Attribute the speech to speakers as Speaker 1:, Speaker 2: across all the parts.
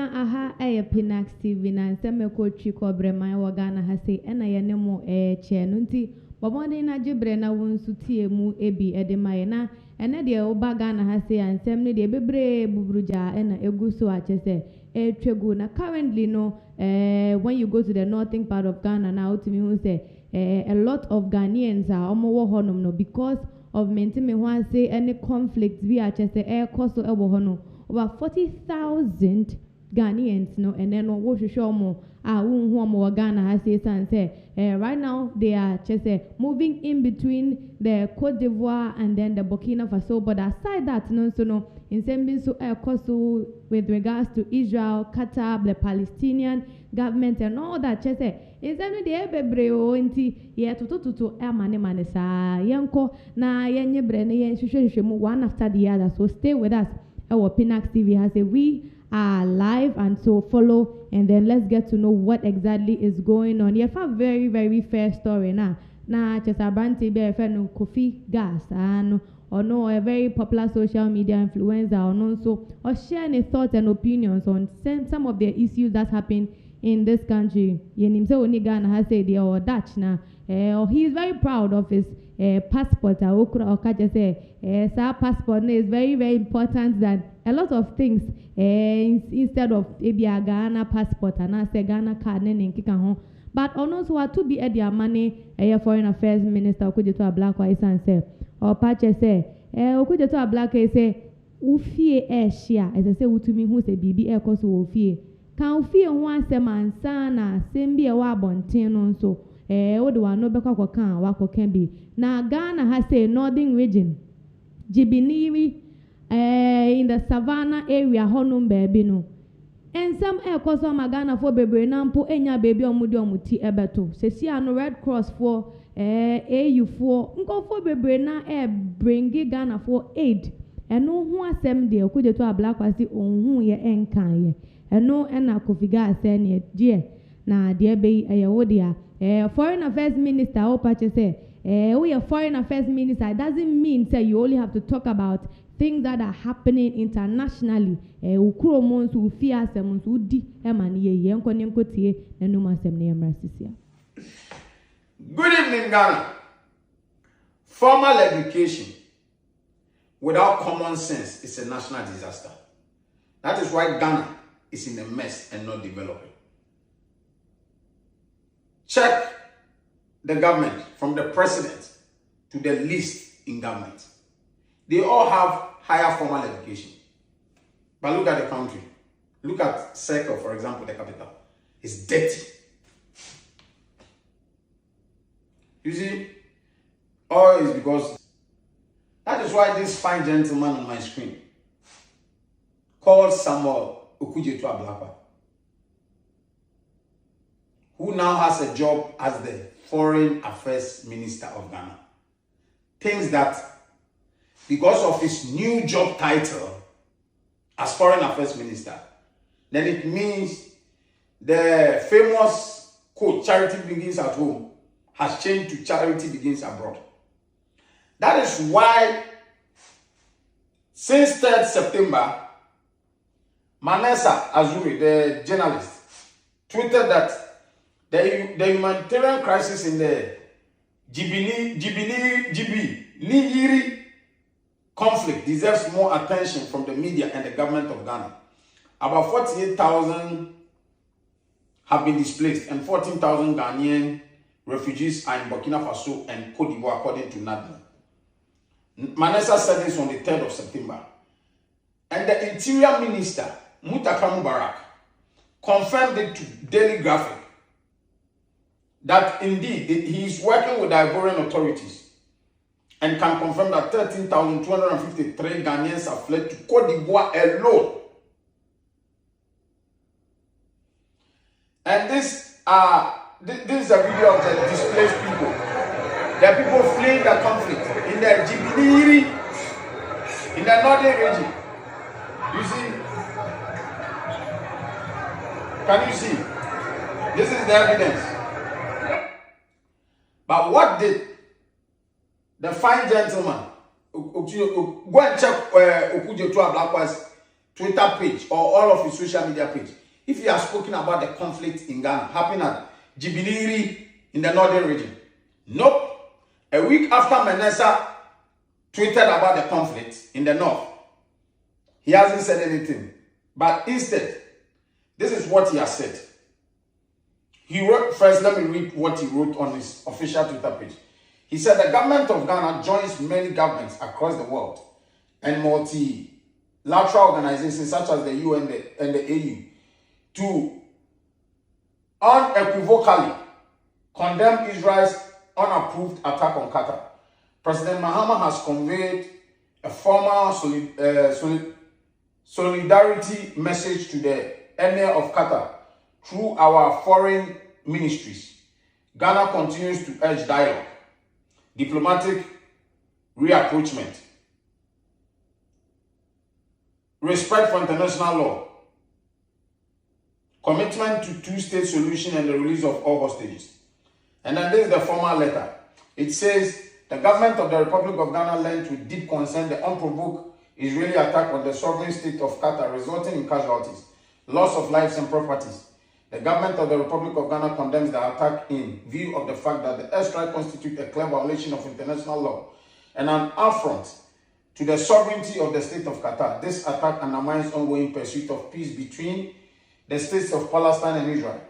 Speaker 1: na aha Pinaxtv na nseme Cote Kobrema wa Ghana ha sei na ye ne mo che no nti bobode na gibre na wonsu tie mu ebi edemaye na ene de oba Ghana ha sei ansem ne de bebre buburuja na eguso achese twegu na currently no when you go to the northern part of Ghana now to me who say a lot of Ghanaians are omo honum no because of mentime ho say any conflict bi achese cost ebo hono over 40,000 Ghanaians no and then wo hwehwe omo wonhu omo Ghana ha say say right now they are just moving in between the Cote d'Ivoire and then the Burkina Faso, but aside that no so no in same so cost with regards to Israel, Qatar, the Palestinian government and all that just in same the ebebre o nti ye toto mane sa yenko na yenye bre na yen hwehwe mu one after the other, so stay with us. Our Pinaxtv has we are live and so follow and then let's get to know what exactly is going on. You have a very very fair story na Chesabrante be no Kofi Gas and or no a very popular social media influencer or no so or share any thoughts and opinions on some of the issues that happen in this country. Yenim se oni Ghana has said they are Dutch na or he is very proud of his passport. Passport is very very important than a lot of things instead of a Ghana passport and I say Ghana card but also to be at their money a foreign affairs minister could to a black white and say or patch say could to a black say ufie share as I say to me who say BB air cost ufie can ufie one seman sana same be a wabontin so what do I know beka kan wako can be na Ghana has a northern region Jibiniri in the savannah area honum baby no and some air cause on Ghana for baby nampo enya baby omudi omuti ebeto sesi ano Red Cross for AU for nko for baby na bring Ghana for aid eno hu asem de okuje to a black kwasi onhu ye enkan ye eno na kofiga asem ye die na de be wo dia foreign affairs minister o pache say we are foreign affairs minister. It doesn't mean say you only have to talk about things that are happening internationally. Ukuromons who fear semons who di emani yenkotie enuma semne emrasisia.
Speaker 2: Good evening, Ghana. Formal education without common sense is a national disaster. That is why Ghana is in a mess and not developing. Check the government from the president to the least in government. They all have higher formal education. But look at the country. Look at St0rm, for example, the capital. It's dirty. You see, all is because that is why this fine gentleman on my screen called Samuel Okujetu Ablakwa, who now has a job as the Foreign Affairs Minister of Ghana, thinks that because of his new job title as Foreign Affairs Minister, then it means the famous quote, charity begins at home, has changed to charity begins abroad. That is why since 3rd September, Manessa Azuri, the journalist, tweeted that the humanitarian crisis in the Nigeri conflict deserves more attention from the media and the government of Ghana. About 48,000 have been displaced and 14,000 Ghanaian refugees are in Burkina Faso and Cote d'Ivoire, according to NADMO. Manessa said this on the 3rd of September. And the Interior Minister, Mutakar Mubarak, confirmed it to Daily Graphic that indeed he is working with the Ivorian authorities and can confirm that 13,253 Ghanaians have fled to Cote d'Ivoire alone. And this is a video of the displaced people. There are people fleeing the conflict in the Jibiniri, in the northern region. You see? Can you see? This is the evidence. But what did the fine gentleman go and check Okujetu Ablakwa's Twitter page or all of his social media page if he has spoken about the conflict in Ghana happening at Jibiniri in the northern region. Nope. A week after Menesa tweeted about the conflict in the north, he hasn't said anything. But instead, this is what he has said. He wrote, first let me read what he wrote on his official Twitter page. He said the government of Ghana joins many governments across the world and multilateral organizations such as the UN and the AU to unequivocally condemn Israel's unapproved attack on Qatar. President Mahama has conveyed a formal solidarity message to the Emir of Qatar through our foreign ministries. Ghana continues to urge dialogue, diplomatic reapproachment, respect for international law, commitment to two-state solution and the release of all hostages. And then this is the formal letter. It says, the government of the Republic of Ghana learned with deep concern the unprovoked Israeli attack on the sovereign state of Qatar, resulting in casualties, loss of lives and properties. The government of the Republic of Ghana condemns the attack in view of the fact that the airstrike constitutes a clear violation of international law and an affront to the sovereignty of the state of Qatar. This attack undermines ongoing pursuit of peace between the states of Palestine and Israel.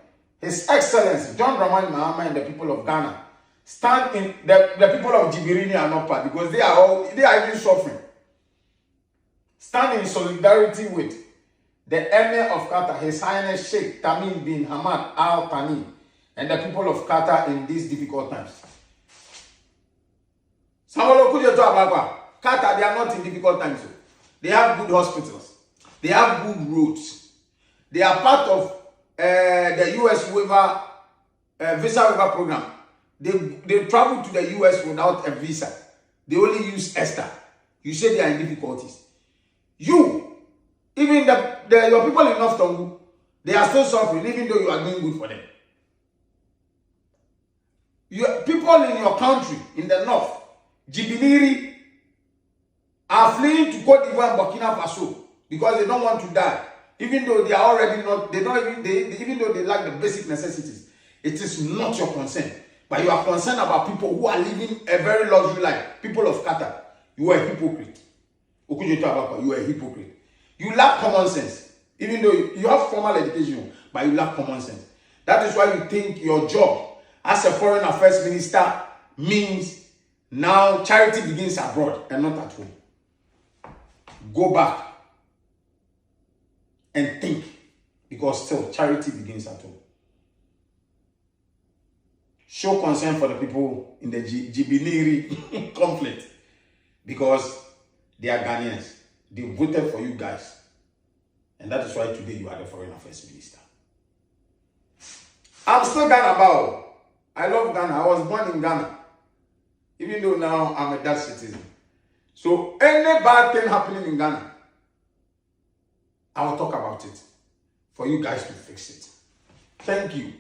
Speaker 2: His Excellency John Dramani Mahama and the people of Ghana stand in the people of Jibirini are not part because they are even suffering. Stand in solidarity with the Emir of Qatar, His Highness Sheikh Tamim bin Hamad Al Thani, and the people of Qatar in these difficult times. Qatar, they are not in difficult times. They have good hospitals. They have good roads. They are part of the US waiver, visa waiver program. They travel to the US without a visa. They only use ESTA. You say they are in difficulties. Even your people in North Tongu, they are still suffering, even though you are doing good for them. People in your country, in the north, Jibiniri, are fleeing to Cote d'Ivoire and Burkina Faso because they don't want to die. Even though they are already not, even though they lack the basic necessities. It is not your concern. But you are concerned about people who are living a very luxury life. People of Qatar. You are a hypocrite. You are a hypocrite. You lack common sense. Even though you have formal education, but you lack common sense. That is why you think your job as a foreign affairs minister means now charity begins abroad and not at home. Go back and think, because still charity begins at home. Show concern for the people in the Jibiniri conflict, because they are Ghanaians. They voted for you guys. And that is why today you are the foreign affairs minister. I'm still Ghana bound. I love Ghana. I was born in Ghana. Even though now I'm a Dutch citizen. So any bad thing happening in Ghana, I will talk about it for you guys to fix it. Thank you.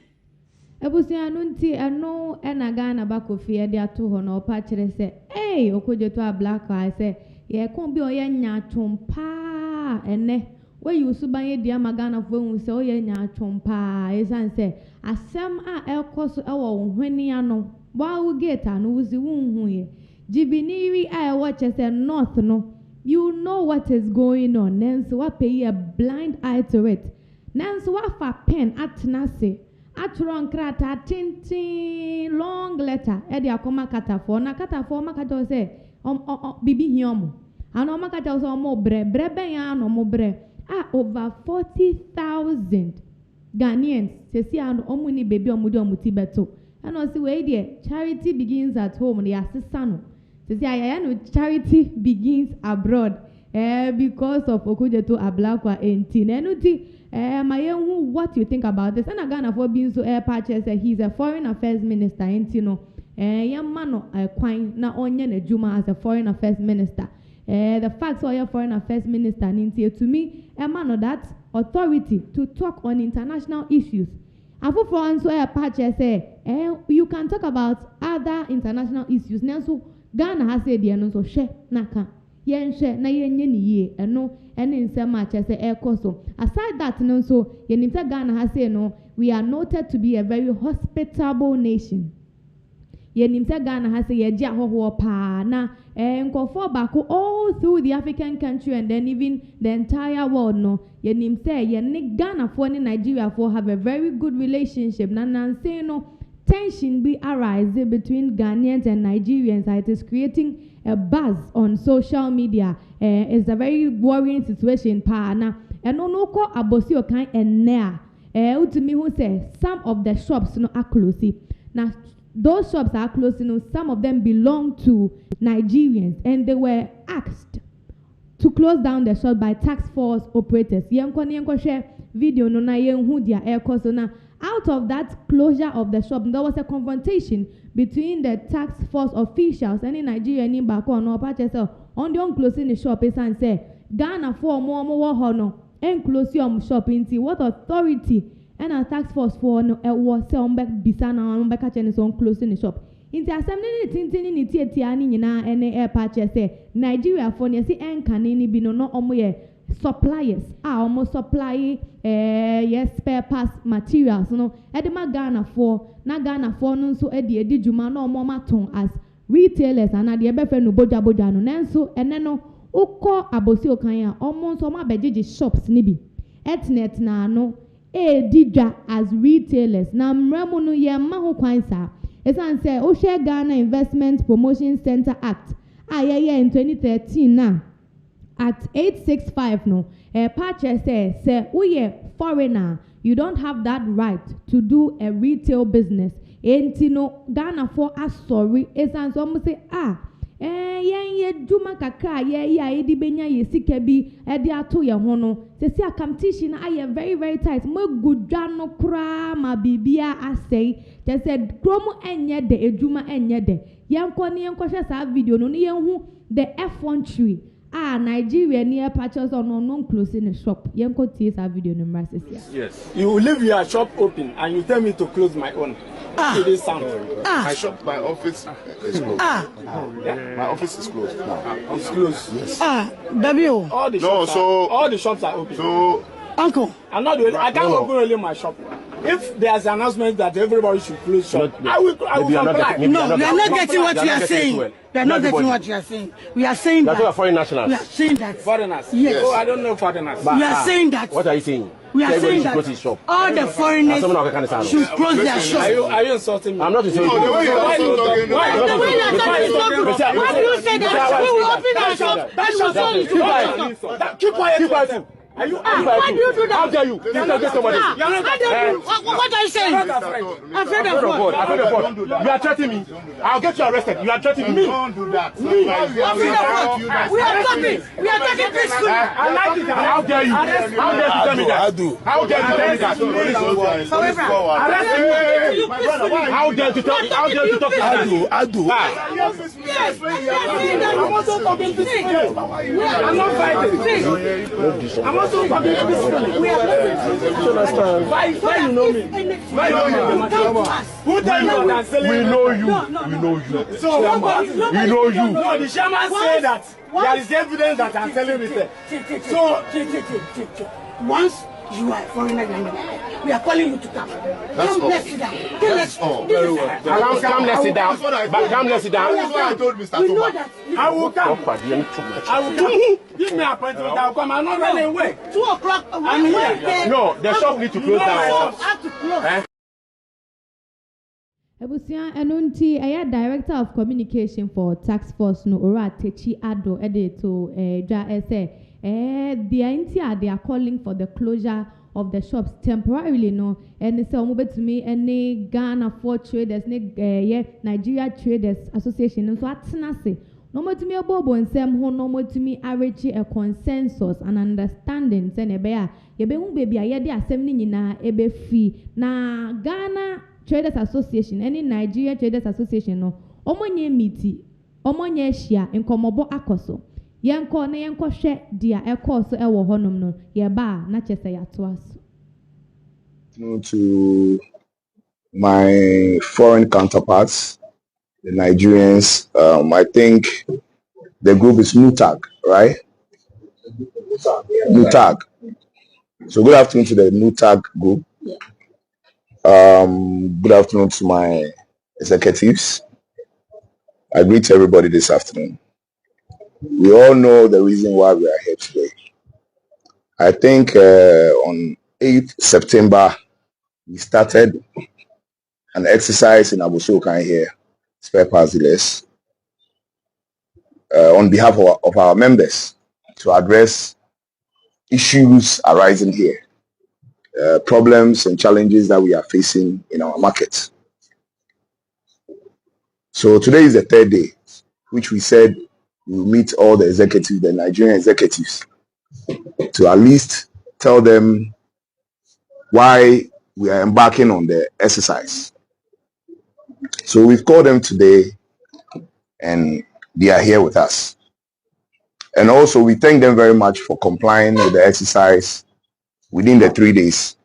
Speaker 1: Ebusia nunti eno ena Ghana bakofi e de ato ho na opa kire se okojeto a black eye se ye kon bi oye nya twompa ene we yusu banye dia magana fo hu se oye nya twompa esan se asem a ekoso ewo wo hwani ano wa wo gate anu wuzi wunhu ye Jibiniri a watch se north no. You know what is going on. Nancy wa pay a blind eye to it. Nancy wa fa pen atnase. Atron krata tintin long letter. Edi akoma katafo. Na katafo makato se bibi hiomo. Ano makato se omo bre ben ya no mo bre. Over 40,000 Ghanaians. Sesi ano omu ni baby omudi omuti beto. Ano si we die charity begins at home. The assistant. Charity begins abroad because of Okujeto Ablakwa and Tinenuti. What you think about this? And Ghana for being so patches, he's a foreign affairs minister. Intino, young man, quine na onye Juma as a foreign affairs minister. The facts are your foreign affairs minister. To me, a man of that authority to talk on international issues. Afu for answer patches you can talk about other international issues. Now, Ghana has said, so share naka. yɛnhwɛ na yɛnyɛ ne yie ɛno ɛne nsɛm a kyerɛ sɛ ɛrekɔ so. Aside that no nso yɛnim sɛ Ghana ha sei no we are noted to be a very hospitable nation. Yɛnim sɛ Ghana ha sei yɛgye ahɔhoɔ paa na nkɔfoɔ baako all through the African country and then even the entire world no yɛnim sɛ yɛne Ghanafoɔ ne Nigeriafoɔ have a very good relationship na nanse no tension be arise between Ghanaians and Nigerians. It is creating a buzz on social media. It's a very worrying situation pa na eno no ko abosi okan enne a utumi who say some of the shops no are closing. Now those shops are closing, you know, some of them belong to Nigerians and they were asked to close down the shop by task force operators. Yenko share video no na yenhu dia airco so na out of that closure of the shop there was a confrontation between the task force officials and in Nigeria and back on no patches on the closing the shop is and say Ghana for more hono and close your shop into what authority and a task force for no was back bisana on back at on closing the shop. Into assembly tintin in Tiani and air patches say Nigeria for near see and canini be no omoye suppliers are almost supply yes spare parts materials no edema Ghana for na Ghana for no so edi juma no mama ton as retailers and na de befe no boja no nanso ene no ukọ abosi okan a almost so ma bejeje shops ni bi etnet na no didwa as retailers na mremu no ye ma ho kwan sa esan say o share Ghana Investment Promotion Center Act ayeye in 2013 na Act 865 no patches say we foreigner you don't have that right to do a retail business enti no Ghana for sorry esan so mo say yen juma kakra ye di benya ye sika bi e di ato ye ho no se si competition aye very very tight mo gudwa no kra ma bibia asei je said kromo enye de ejuma enye de yenko ne yenko hwe sa video no ne yenhu the F1 Nigeria near patches on non closing a shop. Yenko tears our video number.
Speaker 3: Yes. You leave your shop open and you tell me to close my own. It sound.
Speaker 4: My shop, my office is closed. My office is closed now.
Speaker 3: It's closed.
Speaker 4: Yes.
Speaker 3: W. All the shops are open.
Speaker 4: So
Speaker 3: Uncle, I'm not doing I can't open only my shop. If there's an announcement that everybody should close shop, I will comply.
Speaker 5: No, we are not getting what you are saying. We are not getting what you are saying. We are saying that.
Speaker 6: Foreign nationals.
Speaker 5: We are saying that.
Speaker 3: Foreigners.
Speaker 5: Yes.
Speaker 3: Oh, I don't know foreigners.
Speaker 5: We are saying that.
Speaker 6: What are you saying?
Speaker 5: We are saying that all the foreigners should close their shop.
Speaker 3: Are you insulting me?
Speaker 6: I'm not insulting you.
Speaker 5: Why do you say that? We will open our shop.
Speaker 6: Keep quiet.
Speaker 5: Are you? Why do you do that?
Speaker 6: How dare you? What
Speaker 5: are you saying?
Speaker 6: Afraid of God. Afraid of God. You are threatening me. I'll get you arrested. You are threatening me.
Speaker 4: don't do that.
Speaker 5: We are talking. We are talking peacefully.
Speaker 6: I like it. How dare you? How dare you tell me that?
Speaker 4: I do.
Speaker 6: How dare you tell me that? How dare you talk? How dare you talk?
Speaker 4: I do.
Speaker 3: I'm also talking peacefully. I'm not fighting. I'm also talking peacefully. Why you know me? Why you know me? Who tell you that?
Speaker 6: We know you. We know you.
Speaker 3: So
Speaker 6: we know you.
Speaker 3: No, the chairman said that there is evidence that I'm telling you.
Speaker 5: So once you are a foreigner, we are calling you to come. Let's sit down.
Speaker 4: That's all. Very well.
Speaker 6: Come, let's sit down. Come, let's sit down.
Speaker 4: That's what I told Mr. Toba.
Speaker 3: I will come. I will come. Give me an appointment. I will come. I'm not running away.
Speaker 5: 2 o'clock.
Speaker 3: I'm here.
Speaker 6: No, the shop need to close down.
Speaker 5: Have to close.
Speaker 1: Ebusia enunti director of communication for tax force no ora techi ado to ja they are calling for the closure of the shops temporarily no and say omobetumi any Ghana for traders Nigeria Traders Association so atena se no motumi obobo nsem ho no motumi arechi a consensus and understanding say ne be a ye be hu baby a ye de asem ni nyina ebe fi na Ghana Traders Association any Nigeria Traders Association no omonye meeting omonye hia nkomobo akoso yenko na yenko hwe dia ekoso ewo honom no ye ba na chese ya to aso.
Speaker 4: To my foreign counterparts, the Nigerians, I think the group is NUTAG, right? NUTAG. So good afternoon to the NUTAG group. Good afternoon to my executives. I greet everybody this afternoon. We all know the reason why we are here today. I think on 8th September, we started an exercise in Abosokan here, spare parts dealers, on behalf of our members to address issues arising here, problems and challenges that we are facing in our market. So today is the third day, which we said we will meet all the executives, the Nigerian executives, to at least tell them why we are embarking on the exercise. So we've called them today and they are here with us. And also we thank them very much for complying with the exercise within the 3 days.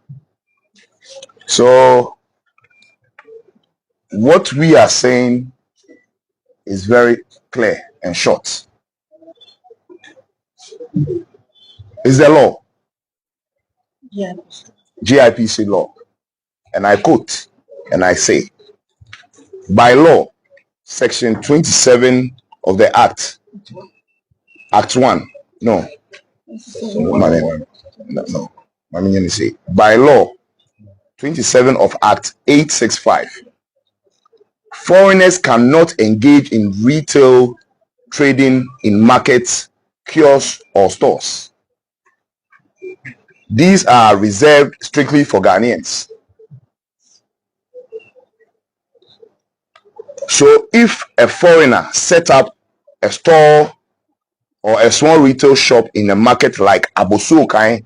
Speaker 4: So what we are saying is very clear and short. It's the law.
Speaker 5: Yeah.
Speaker 4: GIPC law. And I quote and I say, by law, section 27 of the Act 1. No. By law, 27 of Act 865. Foreigners cannot engage in retail trading in markets, kiosks, or stores. These are reserved strictly for Ghanaians. So if a foreigner set up a store or a small retail shop in a market like Abosokan,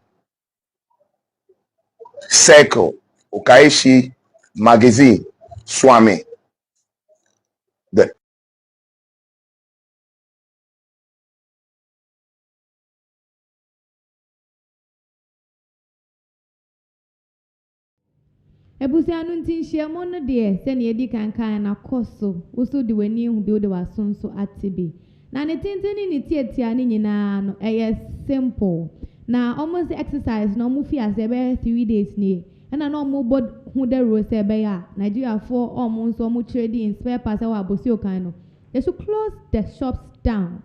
Speaker 4: Circle, Okaishi, Magazine, Swami, the
Speaker 1: Ebusianu ntinhia mo no de se na edi kankan na koso wo so de wani hu bi wo de wasonso atibi na ne tintini ni tietia ni nyina no simple na almost exercise na omo fi ase be 3 days ni na omo bod hu de ro se be ya Nigeria for omo nso omo trade in spare parts wa Abosokan no they should close the shops down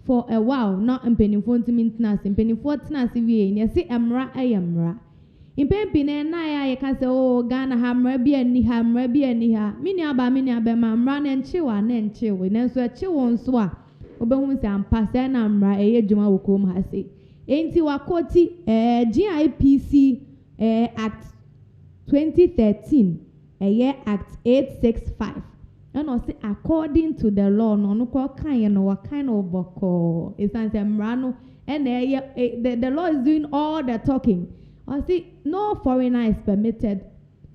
Speaker 1: for a while not mpenifo ntimintinase mpenifo tinase wie ne se emra ayemra impempine na ya kase o Ghana hamra bi ani ha mini aba mamra na nchewa na nso echewo nso a obehu se ampa se na mra eye dwuma wokom ha se enti wakoti GIPC Act 2013 Act 865 and also according to the law no ko kan no what kind of boko isan se mra no and the law is doing all the talking. I see no foreigner is permitted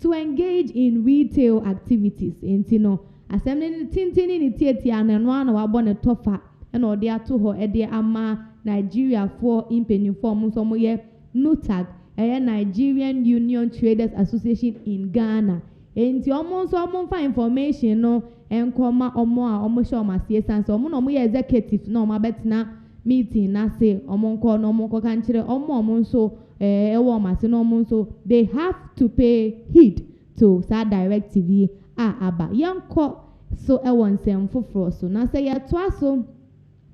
Speaker 1: to engage in retail activities. Intino assembly tintini ni tietia na no na wabɔ ne tofa na ɔde ato hɔ ɛde ama Nigeria for impeniform so mo ye NUTAG Nigerian Union Traders Association in Ghana. Enti ɔmo so ɔmo fa information no enkɔma ɔmo a ɔmo hye ɔmo asie sanso ɔmo na ɔmo ye executive na ɔmo abɛtena meeting na say ɔmo nkɔ no ɔmo kɔ kan kyerɛ ɔmo nso they have to pay heed to directive aba yanko so nsem foforo so na say yeto aso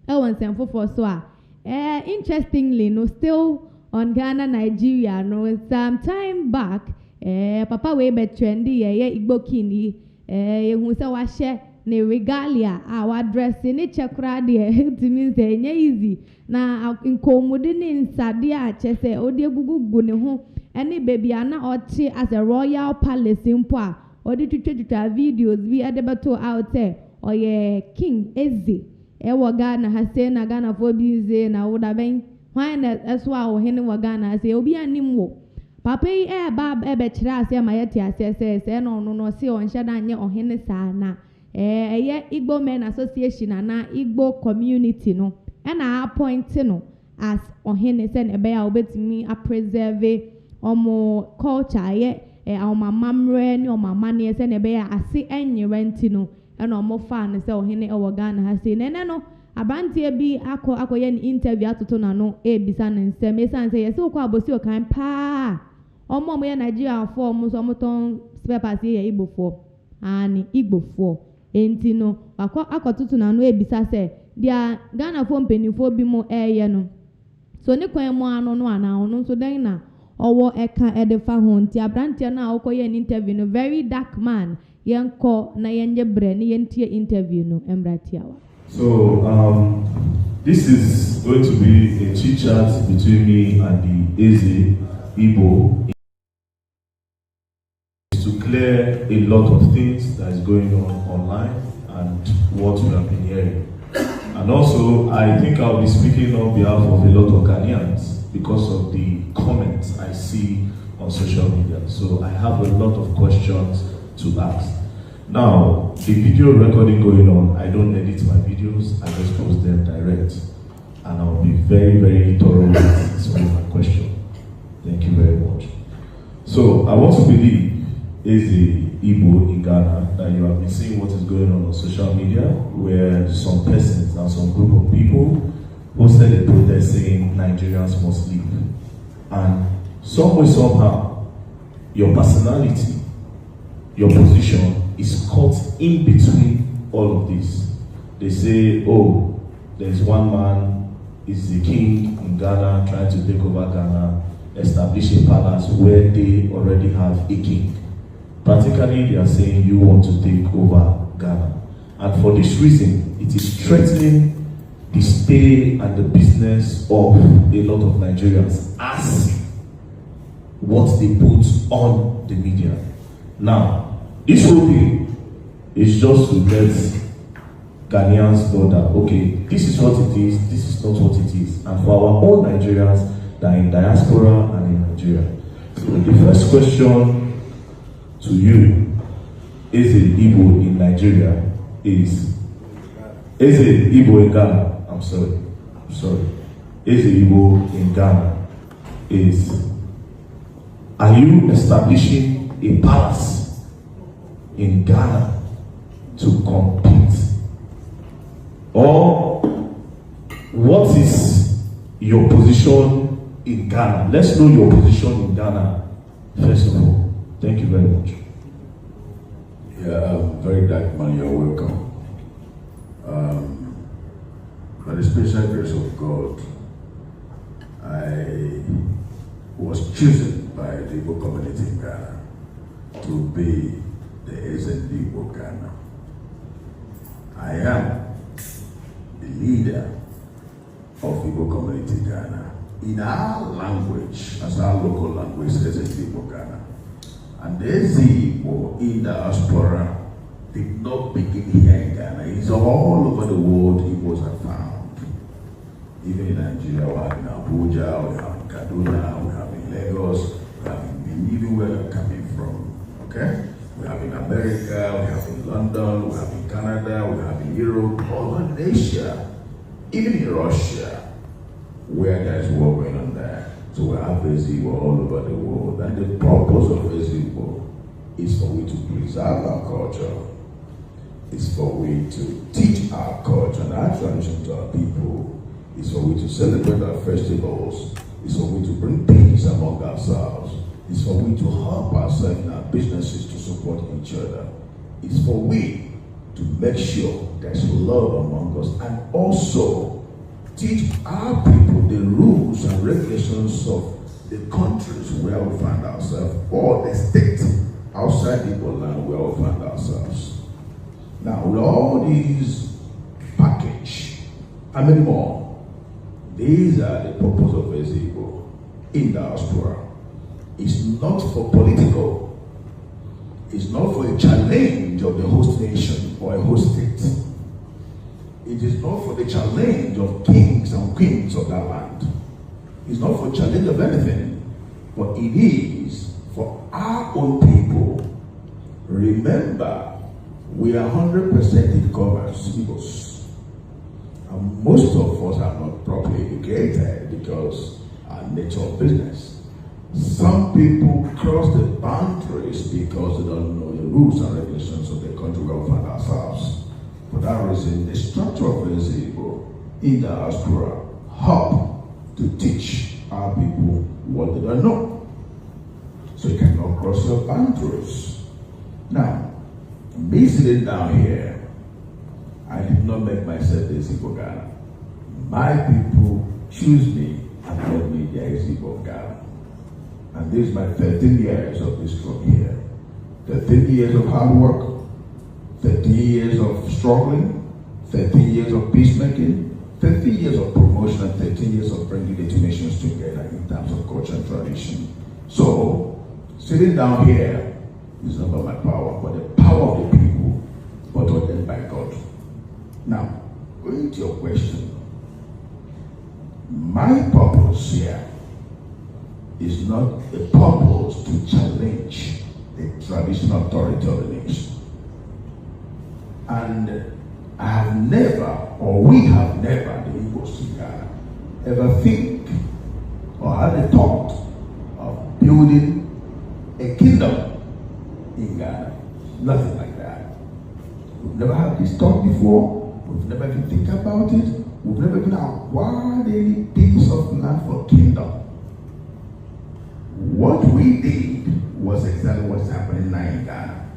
Speaker 1: nsem foforo so interestingly no still on Ghana Nigeria no some time back papa we be trendy Igbo kini hu se wa hye ne regalia wa dress ne chekra de to mean say easy na nkomude ne nsade a chese odi egugugu ne ho ene baby ana oche as a royal palace mpo a odi twetwa videos bi adebeto out oye king eze wo Ghana ha say na Ghana for bi na woda ben hwan na eso a wo hene wo Ghana say obi anim wo papa yi ba be kira ase ma yeti ase se no se on hyada anye ohene saa na Igbo Men Association na Igbo community no na appoint no as ohene se na be ya obetimi a preserve omo culture oma mamre ni oma mane se na be ya ase enyere nti no na omo fa no se ohene e wo Ghana ha se ne no abantie bi akɔyɛ ne interview atoto na no ebisa ne nsɛm esan sɛ yɛsɛ okɔ abosi okan paa ɔmo yɛ Nigeria fo ɔmo so ɔmo ton spare parts yɛ Igbo fo ani Igbo fo enti no akɔtoto na no ebisa sɛ dia Ghana fo mpenifo bi mo ɛyɛ no so ne kwan mu ano no ana ono so den na ɔwɔ ɛka ɛde fa ho nti abantie na akɔyɛ ne interview no very dark man yɛnkɔ na yɛnye brɛ ne yɛntie interview no embratiawa.
Speaker 7: So this is going to be a chit chat between me and the Eze Igbo to clear a lot of things that is going on online and what we have been hearing. And also, I think I'll be speaking on behalf of a lot of Ghanaians because of the comments I see on social media. So I have a lot of questions to ask. Now, the video recording going on, I don't edit my videos, I just post them direct. And I'll be very, very thorough with some of my questions. Thank you very much. So, I want to believe, as the Igbo in Ghana, that you have been seeing what is going on social media, where some persons and some group of people posted a protest saying Nigerians must leave. And some way, somehow, your personality, your position is caught in between all of this. They say, oh, there's one man, is the king in Ghana, trying to take over Ghana, establish a palace where they already have a king. Practically, they are saying you want to take over Ghana. And for this reason, it is threatening the stay and the business of a lot of Nigerians as what they put on the media. Now, this whole thing is just to let Ghanaians know that, okay, this is what it is, this is not what it is. And for our own Nigerians that are in diaspora and in Nigeria. So the first question to you, is it Igbo in Nigeria, is it Igbo in Ghana? I'm sorry. Is it Igbo in Ghana? Are you establishing a palace in Ghana to compete? Or what is your position in Ghana? Let's know your position in Ghana first of all. Thank you very much.
Speaker 2: Yeah, very dark man, you're welcome. By the special grace of God, I was chosen by the Igbo community in Ghana to be the SND Igbo Ghana. I am the leader of Igbo community Ghana in our language, as our local language, SND Igbo Ghana. And the Igbo in diaspora did not begin here in Ghana. It's all over the world Igbos are found. Even in Nigeria, we have in Abuja, we have in Kaduna, we have in Lagos, we have in even where you're coming from. Okay? We have in America, we have in London, we have in Canada, we have in Europe, all over Asia, even in Russia, where there's war going on there. So we have Igbo all over the world. And the purpose of Igbo is for we to preserve our culture. It's for we to teach our culture and our tradition to our people. It's for we to celebrate our festivals. It's for we to bring peace among ourselves. It's for we to help ourselves in our businesses to support each other. It's for we to make sure there's love among us and also teach our people the rules and regulations of the countries where we find ourselves or the state outside Igbo land where we find ourselves. Now, with all these package, and many more, these are the purpose of Igbo in diaspora. It's not for political. It's not for a challenge of the host nation or a host state. It is not for the challenge of kings and queens of that land. It's not for challenge of anything, but it is for our own people. Remember, we are 100% Igbos, Igbos. And most of us are not properly educated because our nature of business. Some people cross the boundaries because they don't know the rules and regulations of the country where we find ourselves. For that reason, the structure of Igbo
Speaker 8: in the diaspora help to teach our people what they don't know, so you cannot cross your boundaries. Now, me sitting down here, I did not make myself the Igbo Ghana. My people choose me and made me the Igbo of Ghana. And this is my 13 years of this club here. 13 years of hard work, 13 years of struggling, 13 years of peacemaking, 13 years of promotion, and 13 years of bringing the two nations together in terms of culture and tradition. So, sitting down here is not about my power, but the power of the people, but ordained by God. Now, going to your question, my purpose here is not a purpose to challenge the traditional authority of the nation. And I have never, or we have never, the Igbos in Ghana, ever think or had a thought of building a kingdom in Ghana. Nothing like that. We've never had this thought before. We've never even think about it. We've never even acquired any piece of land for kingdom. What we did was exactly what's happening now in Ghana.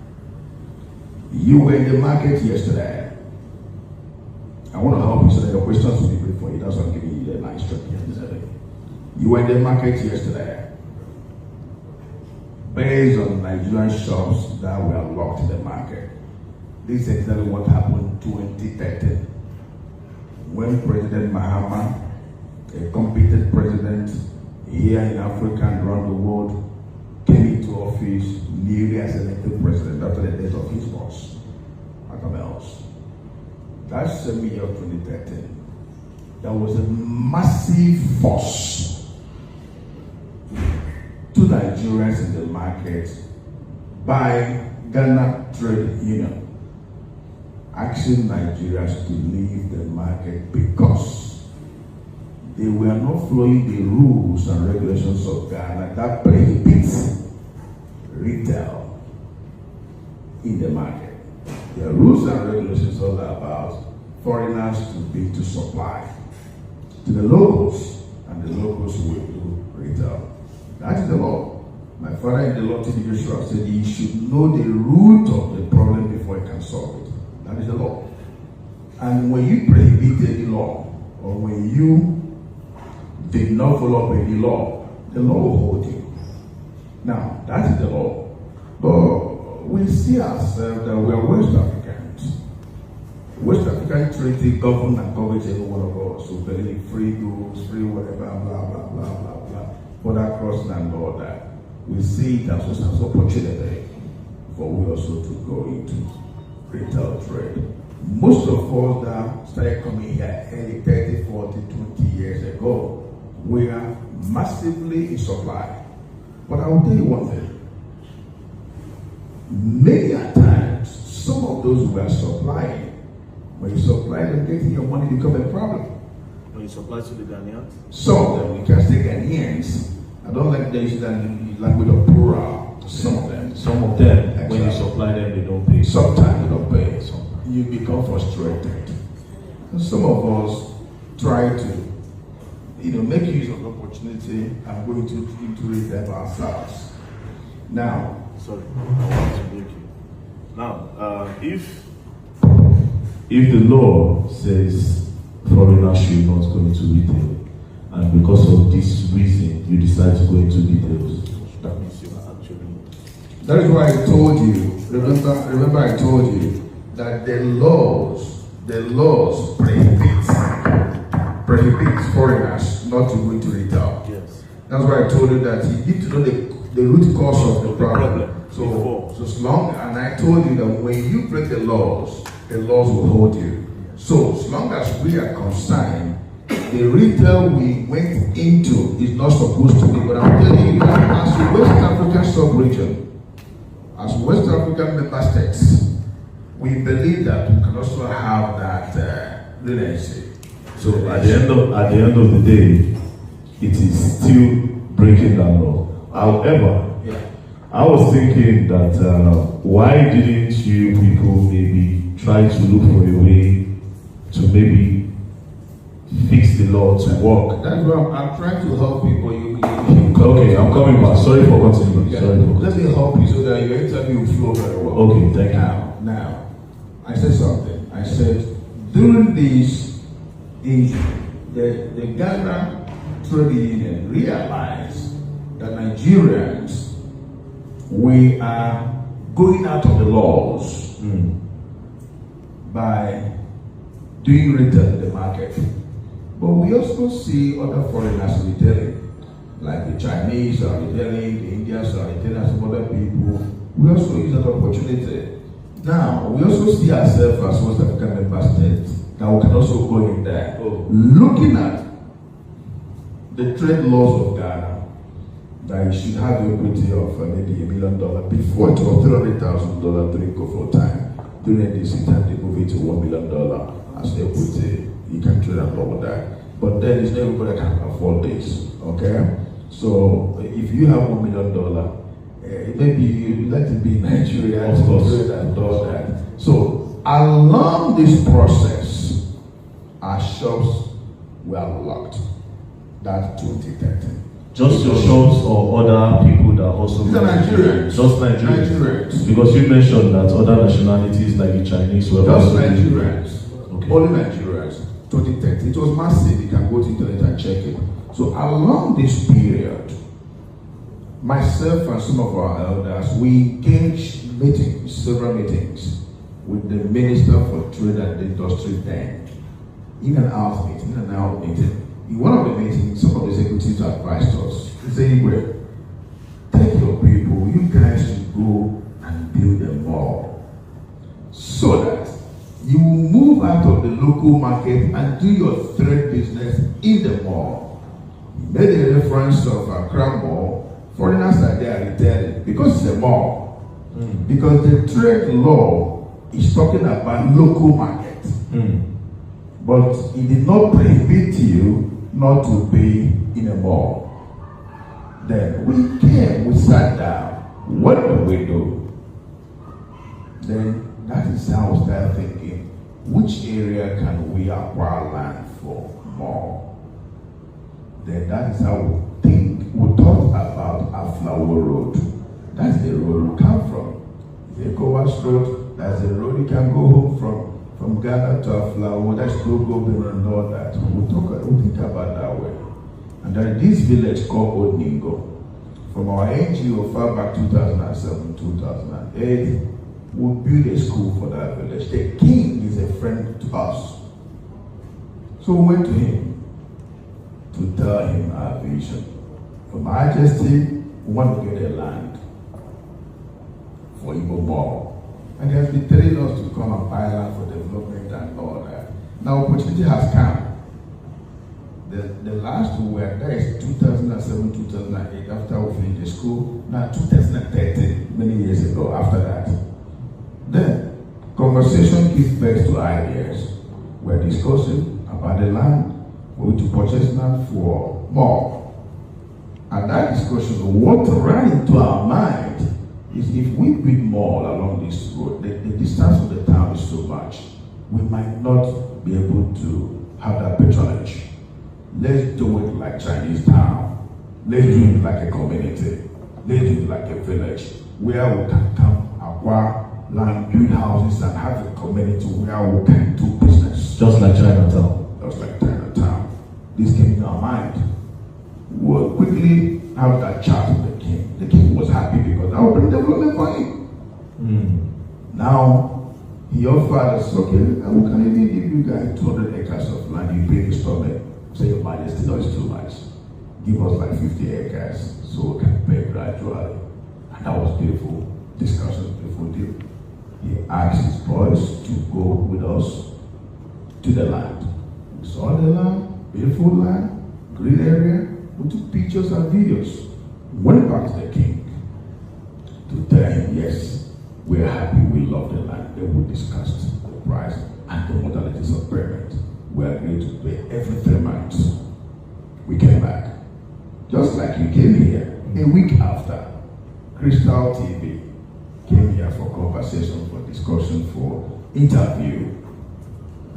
Speaker 8: You were in the market yesterday. I want to help you so that your questions will be great for you. That's why I'm giving you the nice strategy. You were in the market yesterday. Based on Nigerian shops that were locked in the market. This is exactly what happened in 2013. When President Mahama, a competent president here in Africa and around the world, came into office, newly as elected president after the death of his boss, Else. That same year of 2013, there was a massive force to Nigerians in the market by Ghana Trade Union, asking Nigerians to leave the market because they were not following the rules and regulations of Ghana that prohibits retail in the market. The rules and regulations are about foreigners to supply to the locals, and the locals will do retail. That is the law. My father in the law, T.D. Joshua, said he should know the root of the problem before he can solve it. That is the law. And when you prohibit any law, or when you did not follow up any law, the law will hold you. Now, that is the law. But we see ourselves that we are West Africans. West African treaty govern and governs every one of us. So believe free goods, free whatever, blah, blah, blah, blah, blah. Border crossing and all that. We see it as an opportunity for we also to go into retail trade. Most of us that started coming here early 30, 40, 20 years ago, we are massively in supply. But I will tell you one thing. Many a times, some of those who are supplying, when you supply them, getting your money become a problem.
Speaker 6: When you supply to the Ghanaians?
Speaker 8: Some of them, you can say Ghanaians. I don't like the language of plural. Some of them.
Speaker 7: Exactly. When you supply them, they don't pay.
Speaker 8: Sometimes they don't pay. You become frustrated. And some of us try to, make use of the opportunity and go into retail ourselves. Now,
Speaker 6: sorry, I want to break you. Now, if
Speaker 7: the law says foreigners should not go into retail, and because of this reason you decide to go into retail,
Speaker 6: that means you are actually.
Speaker 8: That is why I told you. Remember, I told you that the laws prohibit foreigners not to go into retail.
Speaker 6: Yes.
Speaker 8: That's why I told you that you need to know the root cause of the problem. So as long, and I told you that when you break the laws will hold you. So as long as we are concerned, the retail we went into is not supposed to be. But I'm telling you that as a West African sub-region, as West African member states, we believe that we can also have that relationship.
Speaker 7: So at the end of the day, it is still breaking that law. However, I was thinking that why didn't you people maybe try to look for a way to maybe law to work.
Speaker 8: That's why I'm trying to help people.
Speaker 7: Okay, I'm coming back. Sorry for continuing.
Speaker 8: Yeah.
Speaker 7: Sorry for continuing.
Speaker 8: Let me help you so that your interview will flow very well.
Speaker 7: Okay, thank you.
Speaker 8: Now, I said something. I said, during this, the Ghana Trade Union realized that Nigerians, we are going out of the laws by doing retail in the market. But we also see other foreigners retailing, like the Chinese are retailing, the Indians are retailing, some other people. We also use that opportunity. Now, we also see ourselves as West African member states that we can also go in there. Looking at the trade laws of Ghana, that you should have equity of maybe $1 million. Before it was $300,000 during COVID time. During this time, they move it to $1 million as equity. You can trade and all of that. But then it's not everybody can afford this. Okay? So if you have $1 million, maybe you let it be in Nigeria to trade and all that. So along this process, our shops were locked. That's 2013.
Speaker 7: Just your shops or other people that also...
Speaker 8: These are Nigerians.
Speaker 7: Just Nigerians. Because you mentioned that other nationalities like the Chinese were...
Speaker 8: Just Nigerians.
Speaker 7: Okay.
Speaker 8: Only Nigerians. 2010. It was massive. You can go to the internet and check it. So along this period, myself and some of our elders, we engaged meetings, several meetings, with the Minister for Trade and Industry then. In and out meeting. In one of the meetings, some of the executives advised us, saying, well, take your people, you guys should go and build a mall so that you will move out of the local market and do your trade business in the mall. He made a reference of Accra Mall. Foreigners are there retailing because it's a mall. Because the trade law is talking about local market. But it did not prohibit you not to be in a mall. Then we sat down. What do we do? Then that is how we started thinking, which area can we acquire land for mall? Then that is how we thought about Aflawo Road. That's the road we come from. The Ecowas Road, that's the road you can go home from Ghana to Aflawo. That's no go and all that. We think about that way. And there is this village called Odingo. From our NGO far back 2007, 2008, we built a school for that village. The king is a friend to us. So we went to him to tell him our vision. Your Majesty, we want to get a land for Igbo Mall. And he has been telling us to come and buy land for development and all that. Now opportunity has come. The last we were there is 2007, 2008, after we finished the school. Now 2013, many years ago after that. Then conversation gives birth to ideas. We're discussing about the land. We're going to purchase land for mall. And that discussion, what ran into our mind is if we build mall along this road, the distance from the town is so much, we might not be able to have that patronage. Let's do it like Chinese town. Let's do it like a community. Let's do it like a village where we can come, acquire land, build houses, and have a community where we can do business.
Speaker 7: Just like Chinatown.
Speaker 8: Just like Chinatown. This came in our mind. We'll quickly have that chat with the king. The king was happy because that would bring development for him. Now, he offered us, okay, we can even give you guys 200 acres of land. You pay installment. Say, Your Majesty, no, it's too much. Give us like 50 acres so we can pay gradually. And that was beautiful discussion, beautiful deal. He asked his boys to go with us to the land. We saw the land, beautiful land, green area. We took pictures and videos. Went back to the king to tell him, yes, we're happy, we love the land. Then we discussed the price and the modalities of payment. We agreed to pay every 3 months. We came back. Just like you came here, a week after, Crystal TV came here for conversation, for discussion, for interview.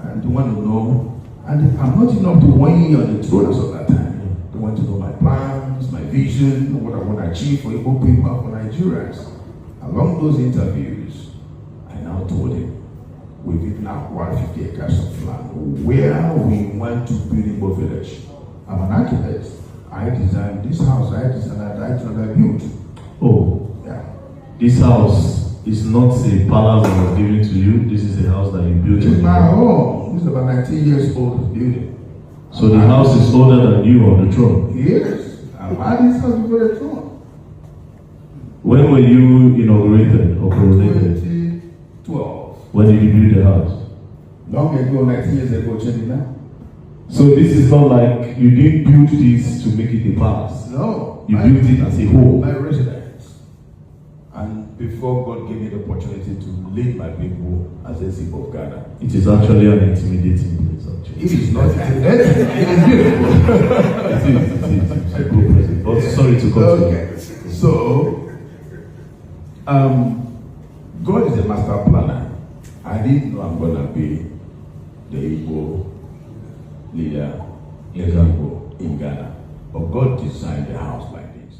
Speaker 8: And you want to know And I'm not enough to weigh on the throne as of that time. They want to know my plans, my vision, what I want to achieve for Igbo people, for Nigerians. Along those interviews, I now told him, we've even acquired 50 acres of land where we want to build Igbo village. I'm an architect. I designed this house, I designed that, I built.
Speaker 7: Oh,
Speaker 8: yeah.
Speaker 7: This house is not a palace that was given to you. This is a house that you built.
Speaker 8: This is my home. This is about 19 years old building.
Speaker 7: So the house is older than you on the throne?
Speaker 8: Yes. I've had this house before the throne.
Speaker 7: When were you inaugurated or coronated?
Speaker 8: 2012.
Speaker 7: When did you build the house?
Speaker 8: Long ago, 19 years ago, change it now.
Speaker 7: So this is not like you didn't build this to make it a palace.
Speaker 8: No.
Speaker 7: You built it as a whole.
Speaker 8: My residence. And before God gave me the opportunity to lead my people as a Igbo of Ghana.
Speaker 7: It is actually an intimidating place, actually.
Speaker 8: It is not intimidating. It is beautiful.
Speaker 7: It is. I go present. But sorry to cut you.
Speaker 8: Okay. So, God is a master planner. I didn't know I'm gonna be the Igbo leader in Ghana. But God designed the house like this.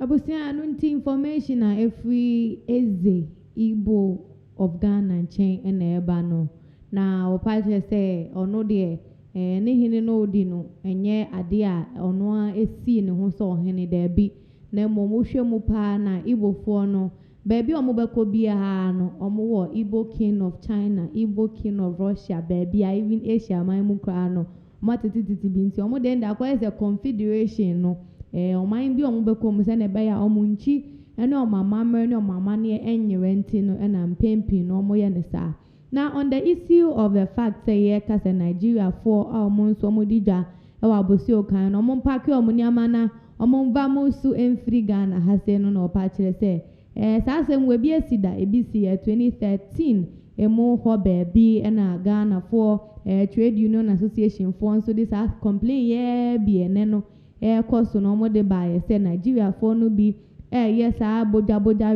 Speaker 1: Abusia anunti information na every eze Igbo of Ghana chain and eba no. Na opaje say ono de ne hine no odi no enye ade a ono a esi ne ho so hene da bi na momohwe mu pa na Igbo fo no baby omo beko bia ha no omo wo Igbo king of China, Igbo king of Russia, baby even Asia man mu kra no matititi bi nti omo den da kwa is a confederation no oman bi omo beko mu se na be ya omo nchi ene omama mer ne omama ne enyere nti no na mpempi no omo ye ne sa. Now on the issue of the fact say here kasa Nigeria for omo nso omo dija e wa bosi okan no omo mpake omo ni amana omo mva musu emfri Ghana ha se no na opa kire se sasem we bi asida ebisi 2013 emo ho baby na Ghana for trade union association for so this has complain yeah bi ene no cost no mo de buy say Nigeria for no bi yes boja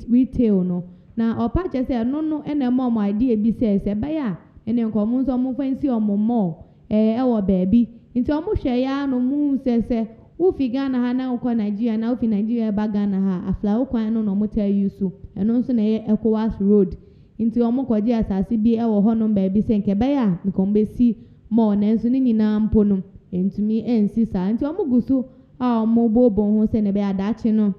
Speaker 1: retail no na opa che say no ene mo idea bi say be ya ene nkomo nso mo fancy omo mo wo baby nti omo hwe ya no mu se ufi Ghana ha na ukọ Nigeria na ufi Nigeria ba Ghana ha afla ukwan no mo tell you so eno nso na ECOWAS road nti omo kwaje asase bi ewo ho no ba bi se nke be ya nkombe si mo na nso ni nyina mpo no entumi ensi sa nti omo gusu omo bobo ho se ne be adachi no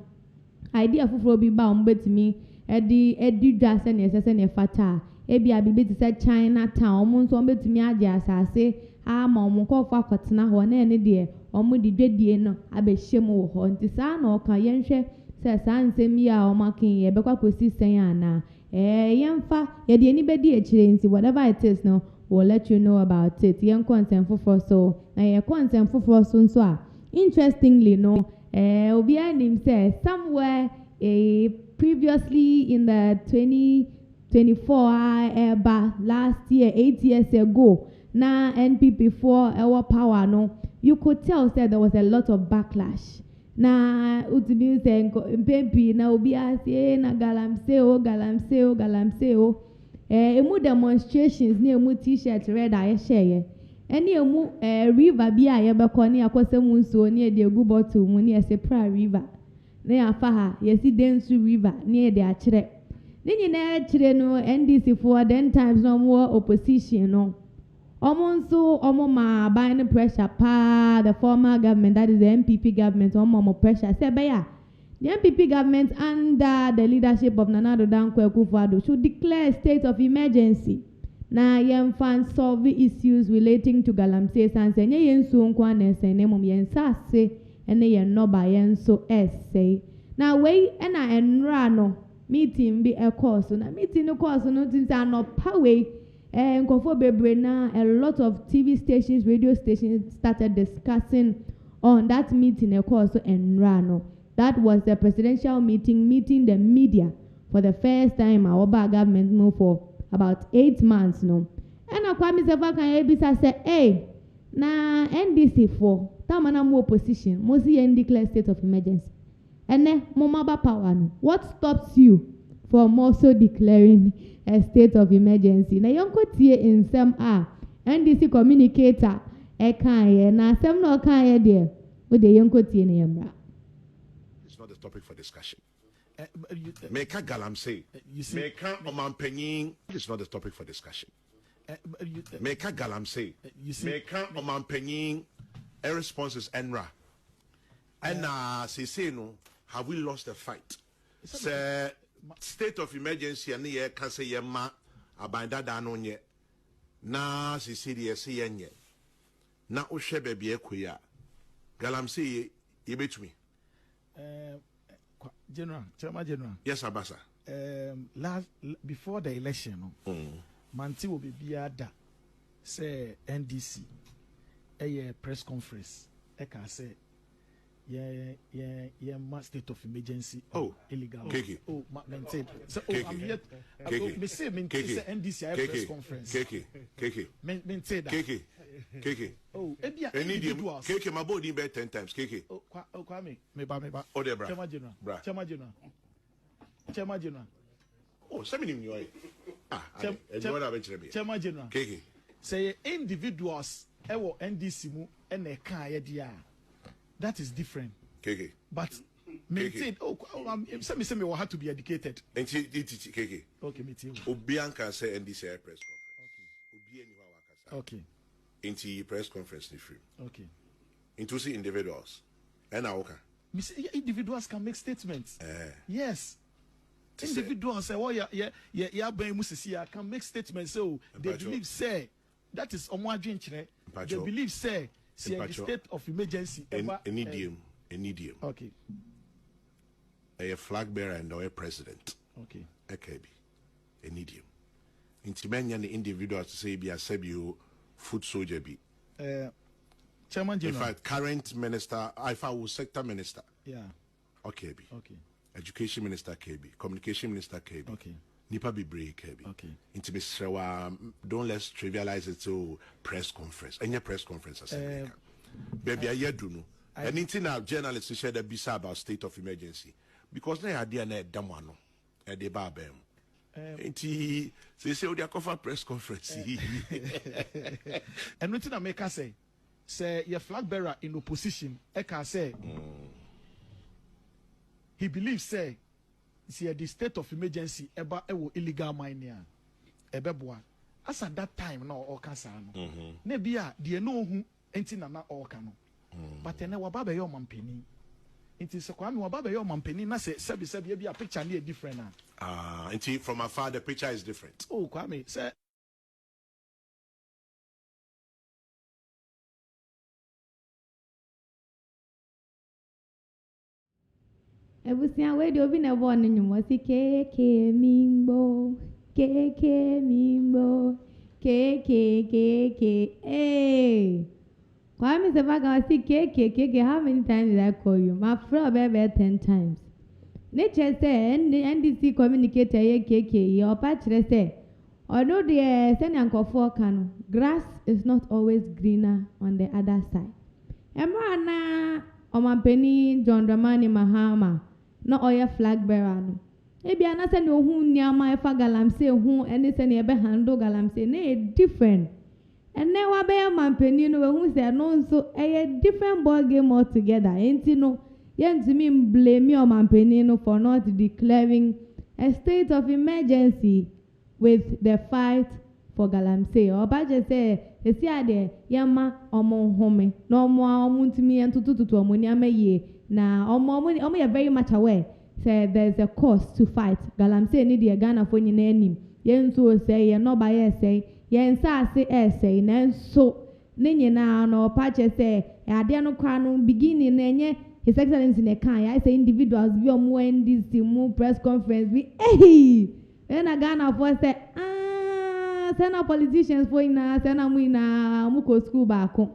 Speaker 1: idea fufuro bi ba omo betimi edi dwa se ne se ne fata ebi abibe ti se China town omo nso omo betimi age asase ama omo kofa akotena ho na ene de omo di dwedie no abehye mu ho nti saa na oka yenhwe se saa nsem yi a omo akin ye bekwa kosi sen ana yemfa ye de ni bedi echire nti whatever it is no we'll let you know about it yen consent for so na ye consent for so nso a interestingly no obi anim say somewhere previously in the 2024 last year 8 years ago na NPP for our power no you could tell said there was a lot of backlash na utimi say mpempi na obi ase na galamsey emu demonstrations ni emu t-shirt red a share eni emu river bi a ye bekọ ni akosem nsuo ni e de egu bottle mu ni Sepra river na afa ha yesi densu river ni e de akire ni nyina akire no NDC for then times no more opposition no omo ma buying pressure pa the former government, that is the MPP government, omo pressure say beya the MPP government under the leadership of Nana Addo Dankwa Akufo-Addo should declare a state of emergency na yemfa solve issues relating to Galamsey sanse nye yenso nkwa na ese ne mum yensase ene ye noba yenso ese na we na enra no meeting bi e course na meeting no course no tinsa no power nkofo bebre na a lot of TV stations, radio stations started discussing on that meeting e course enra no. That was the presidential meeting the media for the first time our government move for about 8 months no. And Kwame Sefa kan ebisa say hey na NDC for tamana mu opposition mo si declare state of emergency ene mo maba power no. What stops you from also declaring a state of emergency na yonko tie nsem a NDC communicator ekaye na asem na okaye de we de yenkotie ne yemra.
Speaker 9: It's not the topic for discussion. Meka Galamsey. Meka Omampenyin. It's not the topic for discussion. Meka Galamsey. Meka Omampenyin. A response is Enra. And say no, have we lost the fight? Say state of emergency and ye can say ye ma abanda danon ye. Na si say ye. Na ushe baby ekuya. Galamsey ye bet me.
Speaker 3: General, Chairman General.
Speaker 9: Yes, Abasa.
Speaker 3: Before the election, Manti will be biada say NDC a press conference. I can say yeah, state of emergency. Illegal.
Speaker 9: Keke.
Speaker 3: Maintain. So I'm yet. Me say NDC a press conference.
Speaker 9: Keke.
Speaker 3: Maintain that.
Speaker 9: Keke.
Speaker 3: Individuals.
Speaker 9: Keke, my body bet 10 times. Keke.
Speaker 3: Kwame. Me ba.
Speaker 9: Odebra.
Speaker 3: Chairman General.
Speaker 9: Oh, send me new.
Speaker 3: Chairman General.
Speaker 9: Keke.
Speaker 3: Say individuals. Ewo NDC mu ene kan ye dia. That is different.
Speaker 9: Keke.
Speaker 3: But maintain. Say me will have to be educated.
Speaker 9: Keke.
Speaker 3: Okay, me too.
Speaker 9: Obianka say NDC press conference.
Speaker 3: Okay.
Speaker 9: Into press conference free.
Speaker 3: Okay.
Speaker 9: Into see individuals. And okay.
Speaker 3: Me say individuals can make statements. Yes. Individuals say, "Oh yeah, can make statements." So they believe say that is omwadwenchire. They believe say the state of emergency.
Speaker 9: Idiom.
Speaker 3: Okay.
Speaker 9: A flag bearer and a president.
Speaker 3: Okay.
Speaker 9: AKB. An idiom. Intimania the individuals to say be a sebio food soldier be.
Speaker 3: Chairman General.
Speaker 9: In fact, current minister, if I was sector minister.
Speaker 3: Yeah.
Speaker 9: Okay.
Speaker 3: Okay.
Speaker 9: Education minister KB, communication minister KB.
Speaker 3: Okay.
Speaker 9: Nipa be brave KB.
Speaker 3: Okay.
Speaker 9: Intimate don't let's trivialize it to press conference. Any press conference as baby I hear do no. And in our journalists share the bisa about state of emergency because they idea na damwano e de ba bem. Enti say we dey cover press conference.
Speaker 3: And nothing I make us say your flag bearer in opposition I can say he believes say see the state of emergency eba ewo illegal mining ebeboa as at that time na all kasa no na bia de no hu enti na all kano but ene wa baba ye omampeni enti se kwa me wa baba ye omampeni na se sebi bia picture na different na
Speaker 9: enti from afar the picture is different.
Speaker 3: Oh kwa me say
Speaker 1: Ebusia we de obi na bo no nyumo si keke mimbo keke Kwame se baga si keke how many times did I call you? My friend be 10 times. Nature say NDC communicator ye keke ye opa kire say although the send yankofo kan grass is not always greener on the other side. Emma na omampeni John Dramani Mahama no oya flag bearer no ebi anase ne ohun niama efa Galamsey hu ene se ne ebe handle Galamsey na different ene wa be mampeni no we hu se no so a different ball game altogether enti no yentimi blame omampeni no for not declaring a state of emergency with the fight for Galamsey oba je say esi ade yama omo home no omo ntimi entututu omo ni amaye na omo you very much aware say there's a cost to fight Galamsey ni de Ghana for nyina anim yenso say ye no ba ye say yensa ase say na so ne nyina no pache say ade no kwa no beginning na enye his excellency ne kan ya say individuals bi omo NDC mu press conference bi na Ghana for say sena politicians for ina sena mu ina mu ko school ba ko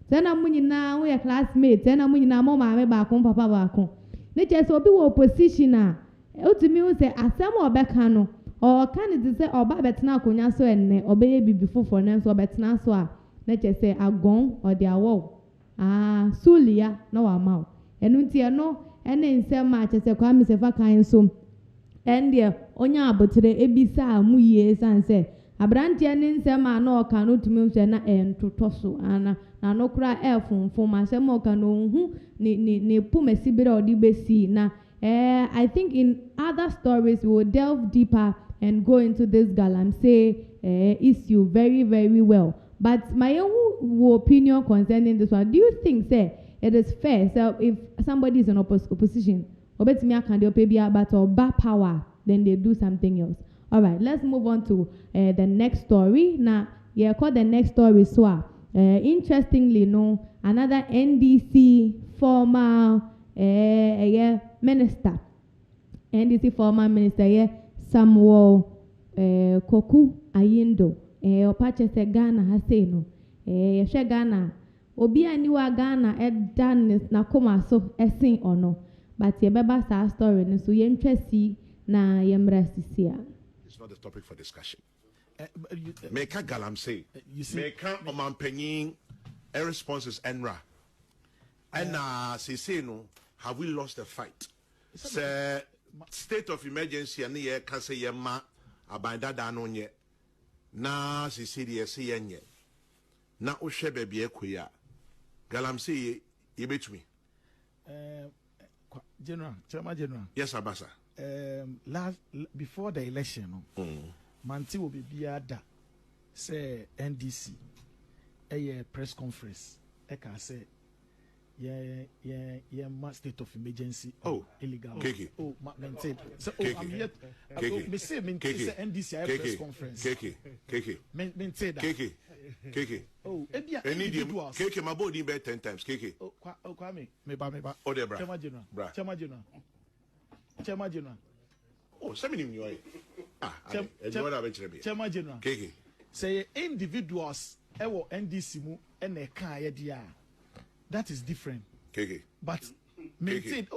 Speaker 1: sena mu nyina wo ye classmate sena mu nyina mo maame ba ko papa ba ko ne che so obi wo opposition a otumi wo say asem obeka no o candidate say oba betena akonya so enne obeye bibi fofo na so obetena so a ne che say agon or their wall sulia na wa mawo enu ntie no ene nsem ma che say kwa me se fa kan so ende onya abotre ebisa amu ye san say abrantia ne nsɛm a na ɔka no tumi sɛ na ɛntotɔ so ana na no kora ɛfonfom asɛm ɔka no nhu ne pomasi bere a ɔde bɛsi na I think in other stories we will delve deeper and go into this Galamsey issue very, very well. But my own opinion concerning this one, do you think, say, it is fair? So if somebody is in opposition, but power, then they do something else. All right, let's move on to the next story. Now, call the next story. So, interestingly, no, another NDC former minister, NDC former minister, Samuel Koku Ayindo, Opache se Ghana hase no, yeshe Ghana, obi aniwa Ghana dan na koma so esin ono, but yebeba sa story no so yentresi na yemra sisia.
Speaker 9: It's not the topic for discussion. Meka Galamsey, Meka Omampenyin, responses Enra, and say no, have we lost the fight? Say state of emergency and ye can say yema abanda danonye na sisi say yenye na ohwe bebie koya Galamsey ye betumi
Speaker 6: General General.
Speaker 9: Yes, Abasa.
Speaker 6: Before the election, Manti will be biada say NDC a press conference. Eka say yeah, state of emergency. Illegal.
Speaker 9: Keke.
Speaker 6: Maintain. So I'm here. Me say NDC a press conference.
Speaker 9: Keke.
Speaker 6: Maintain that.
Speaker 9: Keke.
Speaker 6: Individuals.
Speaker 9: Keke, my body bet 10 times. Keke.
Speaker 6: Kwame. Me ba.
Speaker 9: Oh, Debra.
Speaker 6: Chairman General.
Speaker 9: Oh, 7 in your
Speaker 6: Chairman General.
Speaker 9: Keke.
Speaker 6: Say individuals ewo NDC mu ene kan ye dia. That is different.
Speaker 9: Keke.
Speaker 6: But maintain.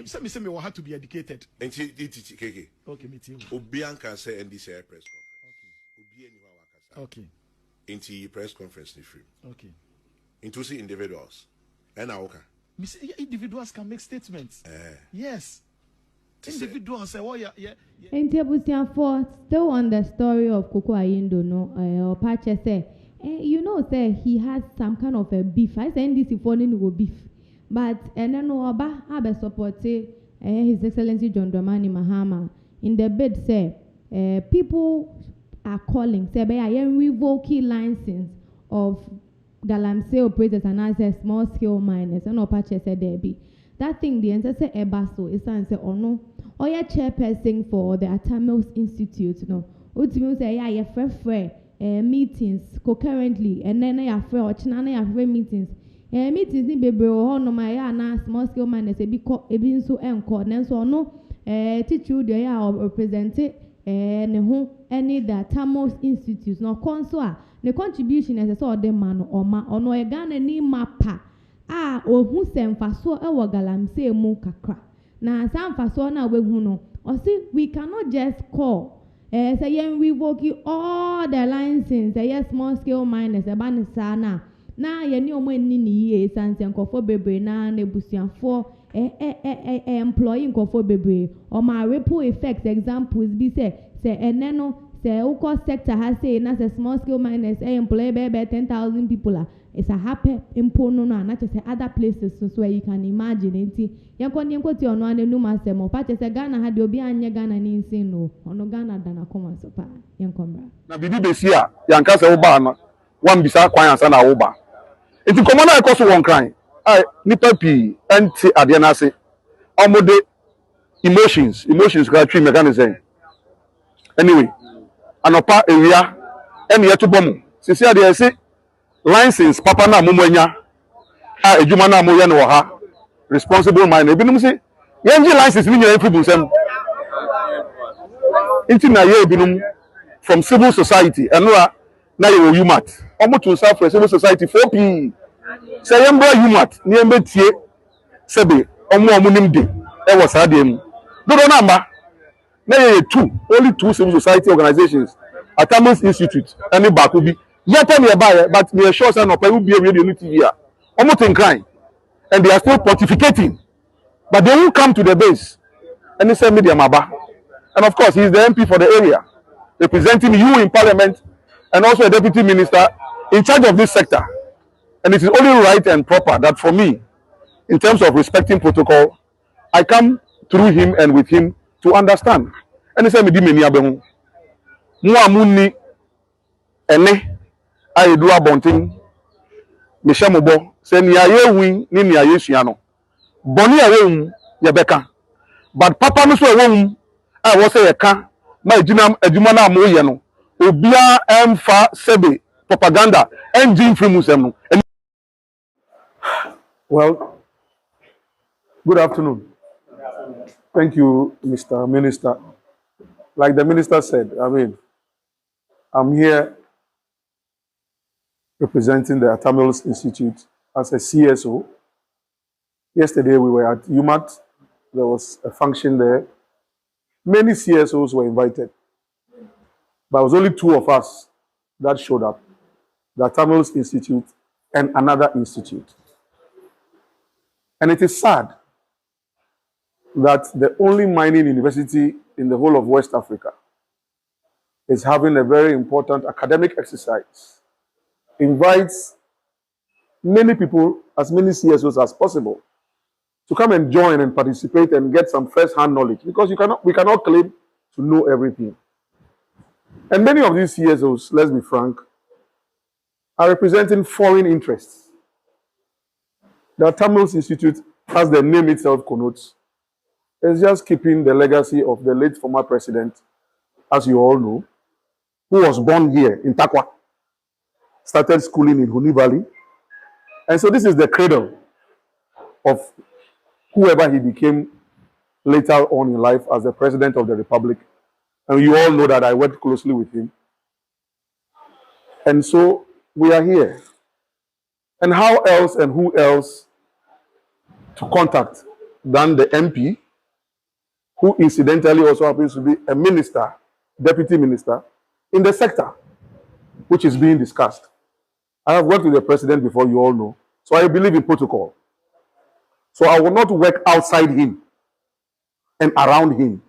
Speaker 6: Say me will have to be educated.
Speaker 9: And Keke.
Speaker 6: Okay, me too.
Speaker 9: Obian can say NDC press conference.
Speaker 6: Okay.
Speaker 9: Into press conference ni free.
Speaker 6: Okay.
Speaker 9: Into see individuals. And okay.
Speaker 6: Me say individuals can make statements. Yes. Individuals say, yeah.
Speaker 1: Still on the story of Koku Ayindo, no, Opache say, you know, say he has some kind of a beef. I say NDC for no beef, but and then Oba have support His Excellency John Dramani Mahama in the bid say people are calling say I am revoking license of Galamsey operators and as small scale miners and Opache said there be. That thing the answer say ebaso is answer or no or your chairperson for the Atamils Institute no ultimately say yeah meetings concurrently and then I free or chinana meetings meetings ni bebre o no my na small scale miners ebi so enko nenso no teacher dey ya represent ne ho any the Atamils Institute no konso a ne contribution as so the man or ma ono e Ghana ni mapa ohu semfaso e wo Galamsey mu kakra na samfaso na we hu no o see we cannot just call say yen revoke all the license say small scale miners e ba ne sa na ye ni omo ni ye sanse nkofo bebre na nebusuafo employee nkofo bebre o ma ripple effects examples be say eneno say uko sector has say na small scale miners employ be 10,000 people it's a happy impono no na say other places so where you can imagine nti yenko ti ono anenu masemo pa say Ghana ha de obi anye Ghana ni nsin no ono Ghana da na koma so pa yenko mra
Speaker 10: na bibi besi a yanka se wo ba na wan bisa kwan ansa na wo ba nti komo na ekoso won kran nipa pi enti ade na ase omode emotions ka twi mechanism anyway anopa ewia ene yeto bom sisi ade ese license papa na momanya ejuma na moye no ha responsible mind ebinum se yenji license ni nyina free busem inti na ye ebinum from civil society enura na ye UMAT omoto self civil society 4p say yembra UMAT ni embetie sebe omo nimde e wo sa de mu dodo na mba na ye only two civil society organizations Atamils Institute and Bakubi yet me buy but me sure say no pay will be a radio TV here almost in crime and they are still pontificating but they won't come to the base and they say media maba and of course he is the MP for the area representing you in parliament, and also a deputy minister in charge of this sector. And it is only right and proper that for me, in terms of respecting protocol, I come through him and with him to understand. And he said, "Me di meni abehu. Mu amuni ene ayedu abontin. Me shamubo. Say ni aye win ni aye suano. Boni awe yebeka. But papa no so awe I was say yeka. Ma ejuma na mo ye no. Obia emfa sebe propaganda engine free musem no." Well, good afternoon. Thank you, Mr. Minister. Like the minister said, I'm here representing the Tamils Institute as a CSO. Yesterday we were at UMAT. There was a function there. Many CSOs were invited, but it was only two of us that showed up, the Tamils Institute and another institute. And it is sad that the only mining university in the whole of West Africa is having a very important academic exercise, invites many people, as many CSOs as possible, to come and join and participate and get some first-hand knowledge, because we cannot claim to know everything. And many of these CSOs, let's be frank, are representing foreign interests. The Tamils Institute, as the name itself connotes, is just keeping the legacy of the late former president, as you all know, who was born here in Takwa, started schooling in Huni Valley. And so this is the cradle of whoever he became later on in life as the president of the republic. And you all know that I worked closely with him. And so we are here. And how else and who else to contact than the MP, who incidentally also happens to be a minister, deputy minister, in the sector, which is being discussed. I have worked with the president before, you all know, so I believe in protocol. So I will not work outside him and around him.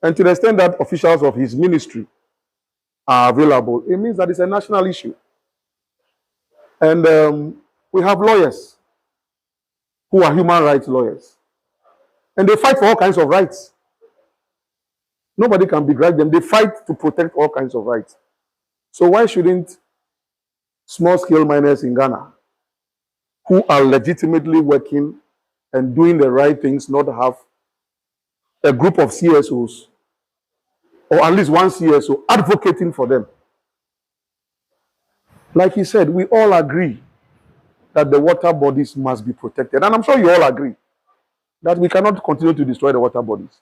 Speaker 10: And to the extent that officials of his ministry are available, it means that it's a national issue. And we have lawyers who are human rights lawyers. And they fight for all kinds of rights. Nobody can begrudge them. They fight to protect all kinds of rights. So why shouldn't small-scale miners in Ghana, who are legitimately working and doing the right things, not have a group of CSOs, or at least one CSO, advocating for them? Like he said, we all agree that the water bodies must be protected. And I'm sure you all agree that we cannot continue to destroy the water bodies.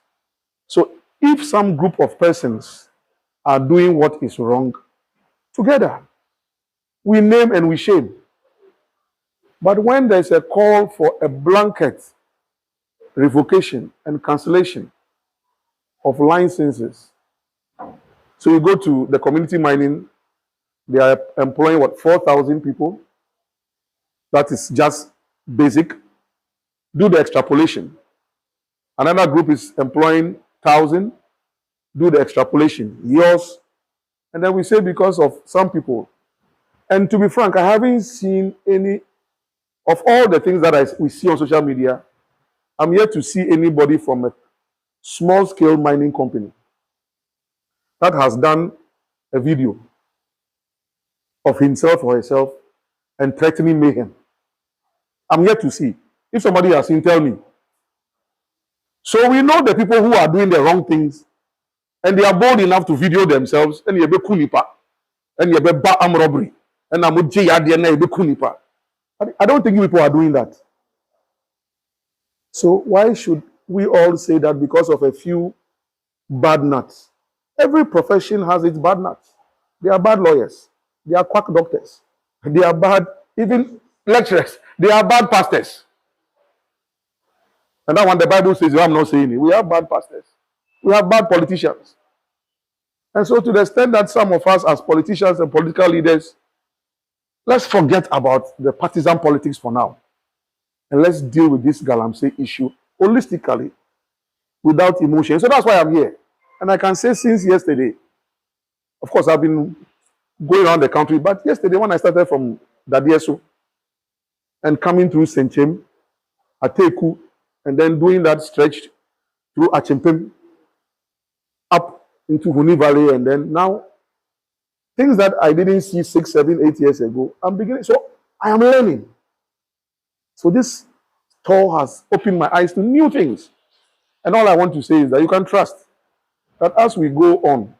Speaker 10: So if some group of persons are doing what is wrong, together, we name and we shame. But when there's a call for a blanket revocation and cancellation of licenses, so you go to the community mining, they are employing, what, 4,000 people? That is just basic. Do the extrapolation. Another group is employing 1,000. Do the extrapolation. Yours. And then we say because of some people. And to be frank, I haven't seen any of all the things that we see on social media. I'm yet to see anybody from a small-scale mining company that has done a video of himself or herself and threatening mayhem. I'm yet to see. If somebody has seen, tell me. So we know the people who are doing the wrong things, and they are bold enough to video themselves, and you be kunipa, and you be armed robbery, and I don't think people are doing that. So why should we all say that because of a few bad nuts? Every profession has its bad nuts. They are bad lawyers. They are quack doctors. They are bad, even lecturers. They are bad pastors. And that one the Bible says, I'm not saying it. We have bad pastors. We have bad politicians. And so to the extent that some of us as politicians and political leaders, let's forget about the partisan politics for now. And let's deal with this Galamsey issue holistically, without emotion. So that's why I'm here. And I can say since yesterday, Of course, I've been going around the country, but yesterday when I started from Dadieso and coming through St0rm, Ateku, and then doing that stretch through Achimpim up into Huni Valley, and then now things that I didn't see 6, 7, 8 years ago, I'm beginning. So I am learning. So this tour has opened my eyes to new things. And all I want to say is that you can trust that as we go on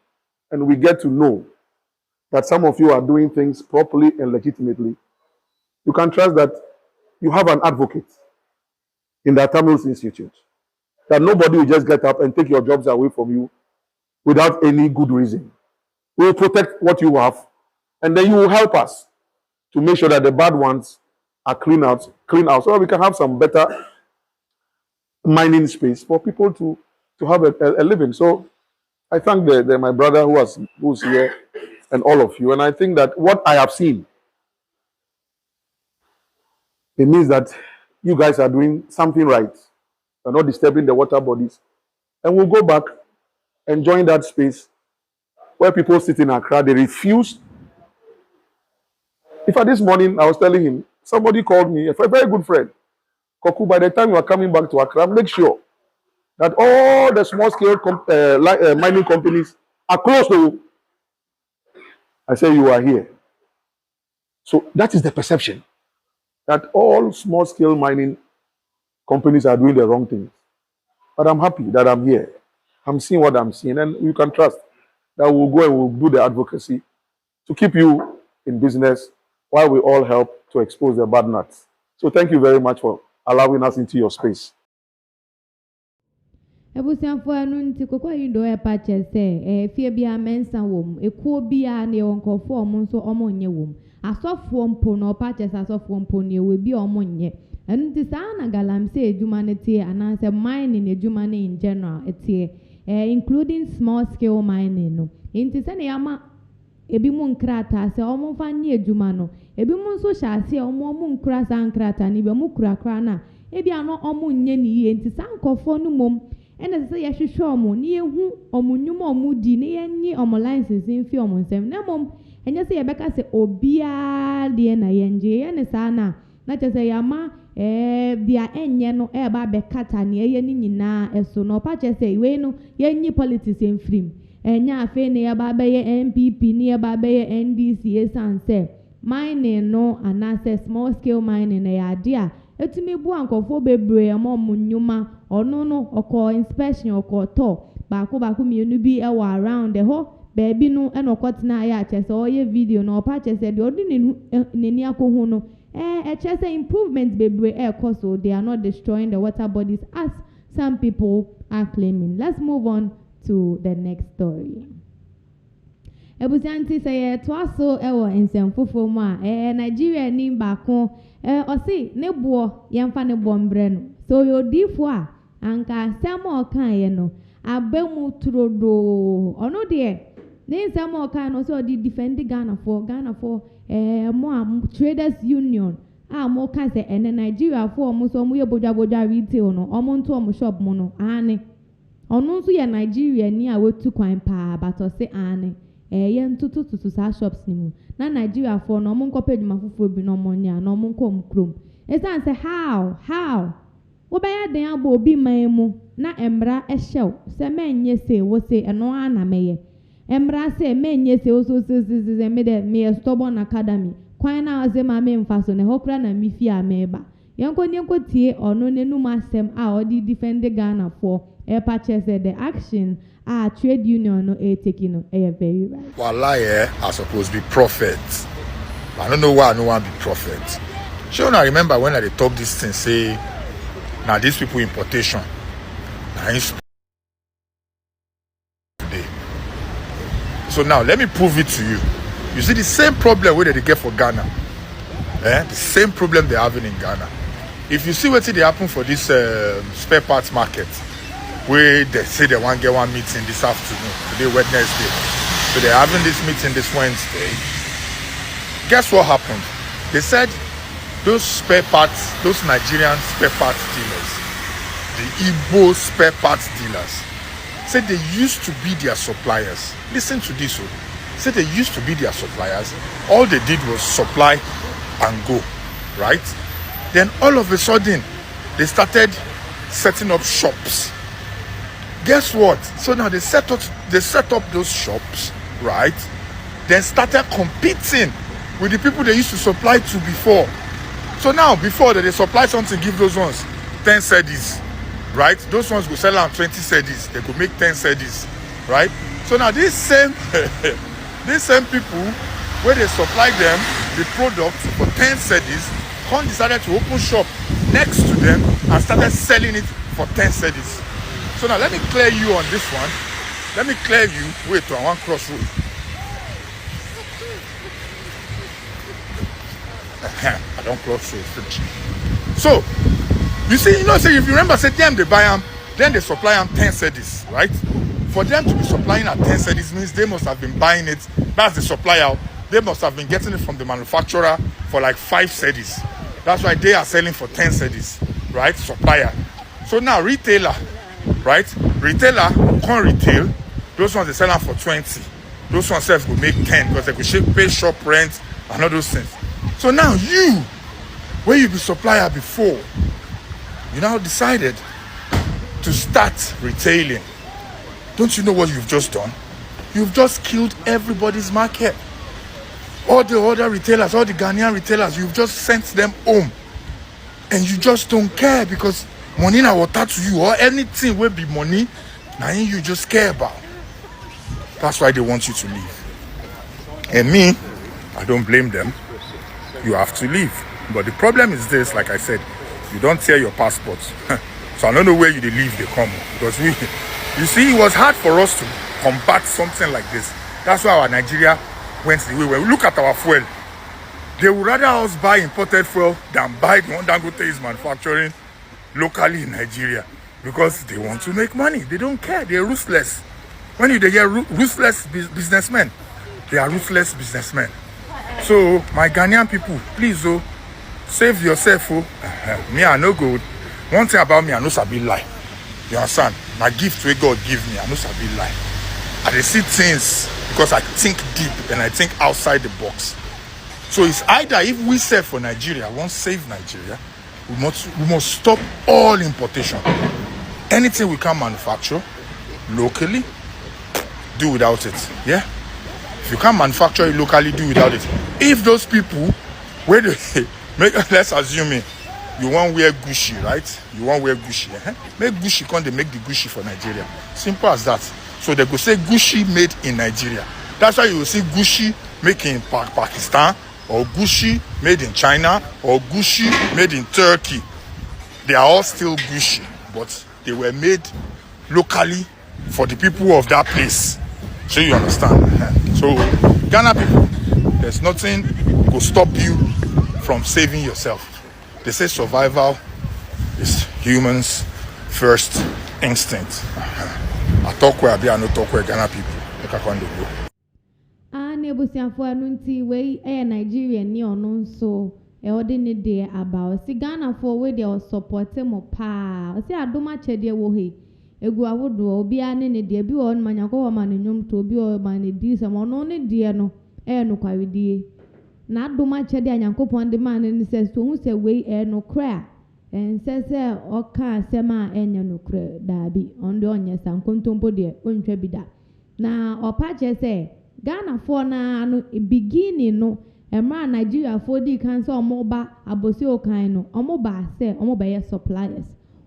Speaker 10: and we get to know that some of you are doing things properly and legitimately, you can trust that you have an advocate in the Tamils Institute. That nobody will just get up and take your jobs away from you without any good reason. We will protect what you have, and then you will help us to make sure that the bad ones are clean out, so that we can have some better mining space for people to have a living. So I thank my brother who's here and all of you. And I think that what I have seen, it means that you guys are doing something right. You're not disturbing the water bodies. And we'll go back and join that space where people sit in Accra, they refuse. In fact, this morning I was telling him, somebody called me, a very good friend, Koku, by the time you are coming back to Accra, make sure that all the small-scale mining companies are close to you. I say you are here. So that is the perception, that all small-scale mining companies are doing the wrong things. But I'm happy that I'm here. I'm seeing what I'm seeing, and you can trust that we'll go and we'll do the advocacy to keep you in business while we all help to expose the bad nuts. So thank you very much for allowing us into your space.
Speaker 1: Ebusianfo anu nti kokwa yindo e pa chese fie bia mensa wom ekuo bia ne wonkofo omo nso omo nye wom asofo mpo no pa chese asofo mpo ne we bi omo nye anu nti saa na Galamsey ejuma ne tie ananse mining ejuma ne in general etie including small scale mining no nti se ne yama ebi mu nkrata se omo fa nye ejuma no ebi mu nso hyase omo nkra sa nkrata ni bi omo kura na ebi ano omo nye ni ye nti saa nkofo no mom ene se ye hwehwe omo ni ehu omo nyum omo di ne yenyi omo license mfi omo nsem na mom enye se ye beka se obia de na yenje ye ne saa na chese yama dia enye no e ba bekata ne ye ni nyina eso no pa chese we no yenyi politics enfrim enya afe ne ya ba be ye MPP ne ya ba be ye NDC esanse mining no anase small scale mining na ya dia etumi bu ankofo bebre amom nyuma ono no oko inspection oko to baako mienu bi e wa around the whole baby no e no kotena ya chese oye video no pa chese de odi neni akohu no chese improvement bebre e so they are not destroying the water bodies as some people are claiming. Let's move on to the next story. Ebusanti say twaso ewo nsɛmfofo mu a Nigeria ni baako osi ne bo yemfa ne bo mbre no so yodifo a anka sɛm okan ye no abemu trodo ono de ne sɛm okan no so di defend Ghana for mo traders union mo ka se ene Nigeria for mo so mo ye bodwa retail no omo nto omo shop mo no ane ono nso ye Nigeria ni a wetu kwan pa bato se ane ye ntutu sa shops ni mu na Nigeria for no mo nkopa adwuma foforo bi no mo nya no mo nkom krom esan say how wo be ya den abo obi man mu na emra ehyew se menye se wo se eno ana meye emra se menye se wo so me de me stubborn academy kwan na aze ma me mfa so ne hokra na mi fi ameba yenko tie ono nenu masem a odi defend Ghana for purchase the action trade union no taking no very right.
Speaker 11: Wallahi, I supposed to be prophet. I don't know why I don't want to be prophet. Sure, I remember when I talk this thing, say, now these people importation, now today. So now let me prove it to you. You see the same problem where they get for Ghana, the same problem they're having in Ghana. If you see what they happen for this spare parts market, where they say they want to get one meeting this afternoon, today Wednesday. So they're having this meeting this Wednesday. Guess what happened? They said those spare parts, those Nigerian spare parts dealers, the Igbo spare parts dealers, said they used to be their suppliers. Listen to this. Say they used to be their suppliers. All they did was supply and go, right? Then all of a sudden, they started setting up shops. Guess what? So now they set up those shops, right? Then started competing with the people they used to supply to before. So now, before that they supply something, give those ones 10 cedis, right? Those ones go sell out 20 cedis. They could make 10 cedis, right? So now these same people, where they supply them the product for 10 cedis, decided to open shop next to them and started selling it for 10 cedis. So now let me clear you on this one. Let me clear you. Wait, I want crossroad. I don't crossroad finish. So you see, say if you remember, say them they buy them, then they supply them 10 cedis, right? For them to be supplying at 10 cedis means they must have been buying it. That's the supplier. They must have been getting it from the manufacturer for like 5 cedis. That's why they are selling for 10 cedis, right? Supplier. So now retailer, right? Retailer can't retail. Those ones they sell them for 20. Those ones self will make 10 because they could pay shop rent and all those things. So now you, where you be supplier before, you now decided to start retailing. Don't you know what you've just done? You've just killed everybody's market. All the other retailers, all the Ghanaian retailers, you've just sent them home. And you just don't care because money na water to you or anything will be money, now you just care about. That's why they want you to leave. And me, I don't blame them. You have to leave. But the problem is this, like I said, you don't tear your passports. So I don't know where you leave, they come. Because you see, it was hard for us to combat something like this. That's why our Nigeria went the way. When we look at our fuel, they would rather us buy imported fuel than buy the one Dangote is manufacturing locally in Nigeria because they want to make money. They don't care. They're ruthless. When you get ruthless businessmen, they are ruthless businessmen. So my Ghanaian people, please, save yourself. Me, I no good. One thing about me, I know sabi lie. You understand? My gift where God give me, I know sabi lie. I see things because I think deep and I think outside the box. So it's either if we sell for Nigeria, won't save Nigeria, we must stop all importation. Anything we can manufacture locally, do without it. Yeah? If you can't manufacture it locally, do without it. If those people, where they let's assume it, you want wear Gucci, right? You want wear Gucci. Make Gucci, they make the Gucci for Nigeria. Simple as that. So they go say Gucci made in Nigeria. That's why you will see Gucci made in Pakistan, or Gucci made in China, or Gucci made in Turkey. They are all still Gucci, but they were made locally for the people of that place. So you understand? So Ghana people, there's nothing to stop you from saving yourself. They say survival is humans' first instinct. I talk where I be, I no talk where Ghana people. Look at when they go.
Speaker 1: Nebusianfo anunti we Nigeria ni ono nso odi ne de about si Ghana for we dey support mo pa o si adoma chede wo he egu awodo obi ane ne de bi won manyako wo manenwom to obi o mane di se mo no ne de no no kwawedie na adoma chede anyankopon de man ne se so hu se we no kra ensese oka asema enya no kra dabi ondo onye sankontompo de ontwa bi da na opa che se Ghana for na no beginning no emra Nigeria for di kan so omoba abosi okan no omoba se omoba ye suppliers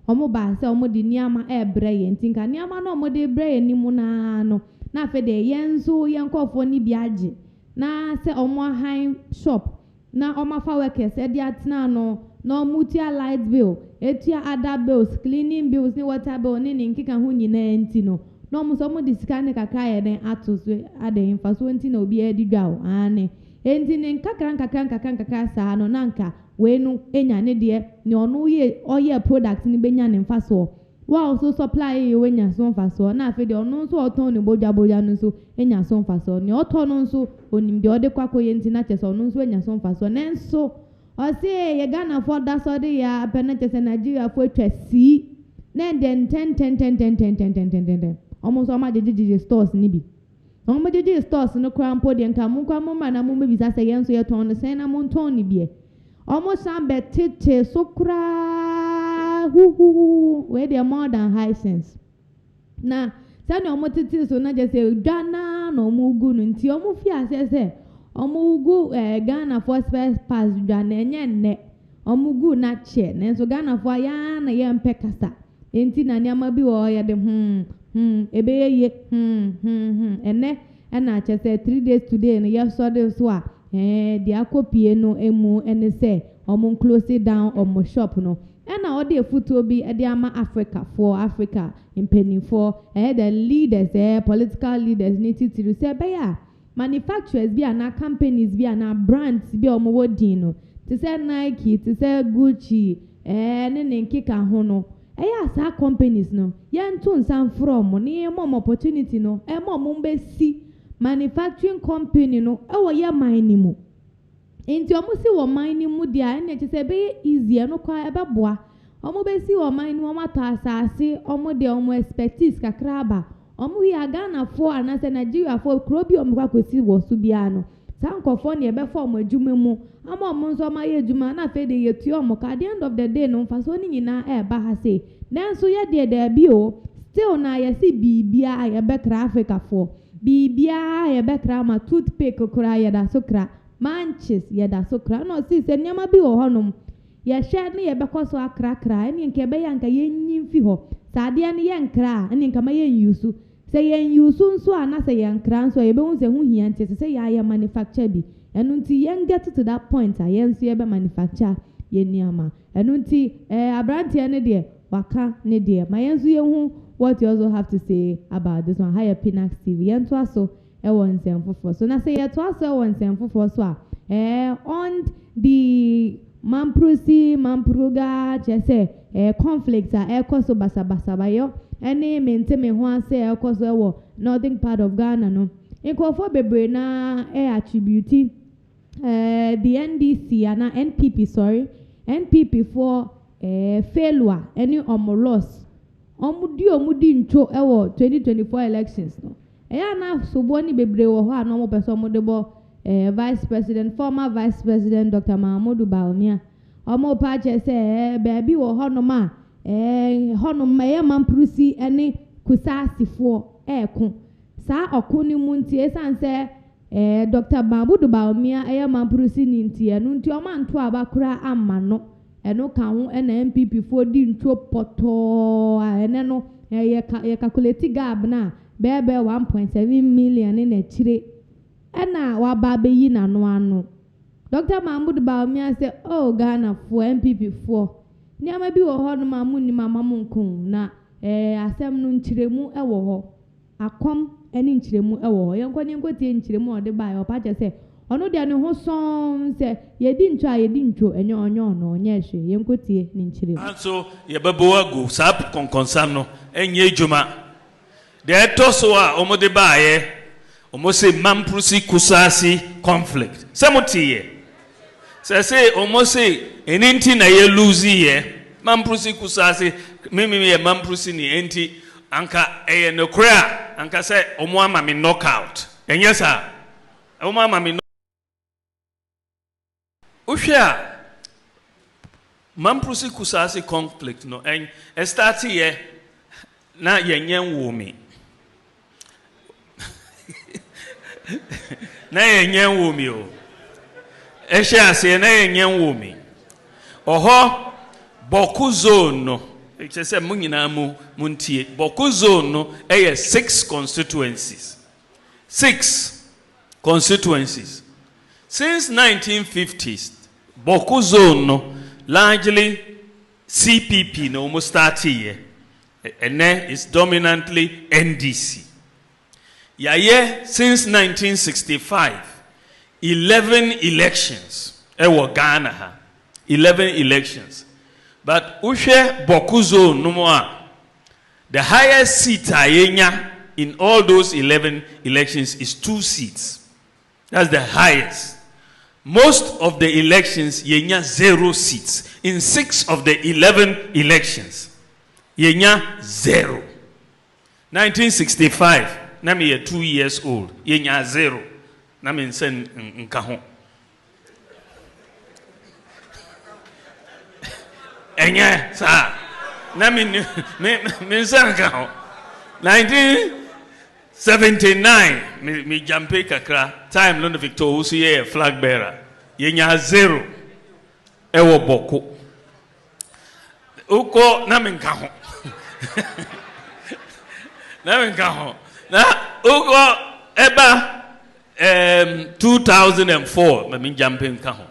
Speaker 1: omoba se omodi niama ebre ye ntinka niama no omodi ebre ye nimu na no na fe de yenzo yenkofo ni biaje na se omo han shop na omafa workers e di atna no no mutia light bill etia other bills cleaning bills ni water bill ni nkika hu nyina enti no no muso di sika ne kakra ye den atoso ade mfaso enti na obi edi dwa ane enti ne nkakra sa no nanka we no enya ne de ne ono ye oye product ni benya ne mfaso wa also supply ye we nya so mfaso na afi de ono so oton ne bodwa no so enya so mfaso ne oton no so onim de ode kwakoye enti na chese ono so enya so mfaso nenso o se ye Ghana for da so de ya penete se Nigeria for twasi na den 10 almost all my JJJ stores nibi omo jeje stores no krampo de nka mo kwa mo ma na mo bebisa se yen so ye ton no sen na mo ton ni bie omo san betete so kra hu we dey more than high sense na say no omo tete so na je say dwana no omo ugu no nti omo fi ase omo ugu Ghana for first pass dwana enye nne omo ugu na che na so Ghana for ya na ye mpe kasa enti na niama bi wo ye de ebe ye ene na che say 3 days today no ye so de so a di akopie no emu ene say omo close down omo shop no ena odi efuto bi edi ama Africa for Africa impending for the leaders political leaders need to say be ya manufacturers bi ana companies bi ana brands bi omo wodi no to say Nike to say Gucci ne nkeka ho no ya sa companies no yentu nsan from ne mom opportunity no mom be si manufacturing company no wo ye mine mu enti omo si wo mine mu dia ene che se be easy no kwa ebe boa omo be si wo mine mu mata asase omo de omo expertise kakra ba omo ya Ghana for anase Nigeria for krobi omo kwa kwesi wo su bia no sankofo ne ebe for omo adwuma mu ama omo nso ma ye adwuma na fe de yetu omo ka at the end of the day no mfa so ni nyina eba ha se nanso ye de da bi o still na ye si bibia ye be kra Africa for bibia ye be kra ma toothpick kra ye da so kra manches ye da so kra no si se nyama bi wo honom ye hwe ne ye be koso akrakra ene nke be yanka ye nyimfi ho sade ne ye nkra ene nka ma ye yusu se ye yusu nso ana se ye nkra nso ye be hu se hu hia nte se ye ya manufacture bi enu nti ye get to that point a ye nso ye be manufacture ye niama enu nti abrante ne de waka ne de ma ye nso ye hu what you also have to say about this one higher Pinaxtv ye nto aso won semfofo so na say ye to aso won semfofo so a on the mampruga chese conflict a ekoso basabasa bayo ene menteme ho ase ekoso ewo northern part of Ghana no inkofo bebre na attribute the NDC ana NPP for failure any loss omudi ncho ewo 2024 elections no eya na sobo ni bebre wo ho ana mo peso mo de bo former vice president Dr. Mahama Baumia omo pa che se baby wo honom a honom ye mamprusi ene kusasifo ko sa okuni mu nti esanse Dr. Mahama Baumia ye mamprusi ni nti enu nti o manto abakura amma no eno ka ho ena MPP fo di nto poto a ene no ye calculate gap na bebe 1.7 million na chire ena wa ba be yi na no ano Dr. Mahama Baumia say oh Ghana for MPP for niama bi wo ho no ma mu ni mama mu nkun na asem no nchiremu ewo ho akom eni nchiremu ewo ho yenko tie nchiremu ode ba yo pa che say ono de ne ho son say yedi ncho enye onyo no onye hwe yenko tie ni nchiremu
Speaker 12: anso ye bebo agu sap konkonsam no enye adwuma de etoso a omode ba ye omo se mamprusi kusasi conflict semotiye se omo se eninti na ye lose ye mamprusi kusasi mimi ye mamprusi ni enti anka eye no kra anka se omo ama me knockout enye sa omo ama me uhwea mamprusi kusasi conflict no en start ye na yenyen wo me na yenyen wo mi o ehye ase na yenyen wo mi oho boku zone no eche se munyina mu muntie boku zone no 6 constituencies since 1950s boku zone no largely CPP no almost start here and then is dominantly NDC. Yaye since 1965 11 elections ewo Ghana ha 11 elections but ushe bokuzo numoa the highest seat ayenya in all those 11 elections is 2 seats. That's the highest. Most of the elections yenya 0 seats. In 6 of the 11 elections yenya 0. 1965 na me 2 years old yenya 0 na me nsen nka ho enye sa na me nsen nka ho 1979 me jampe kakra time Lord Victor Usu ye flag bearer yenya 0 ewo boko uko na me nka ho na me nka ho na uko eba 2004 me jampe nka ho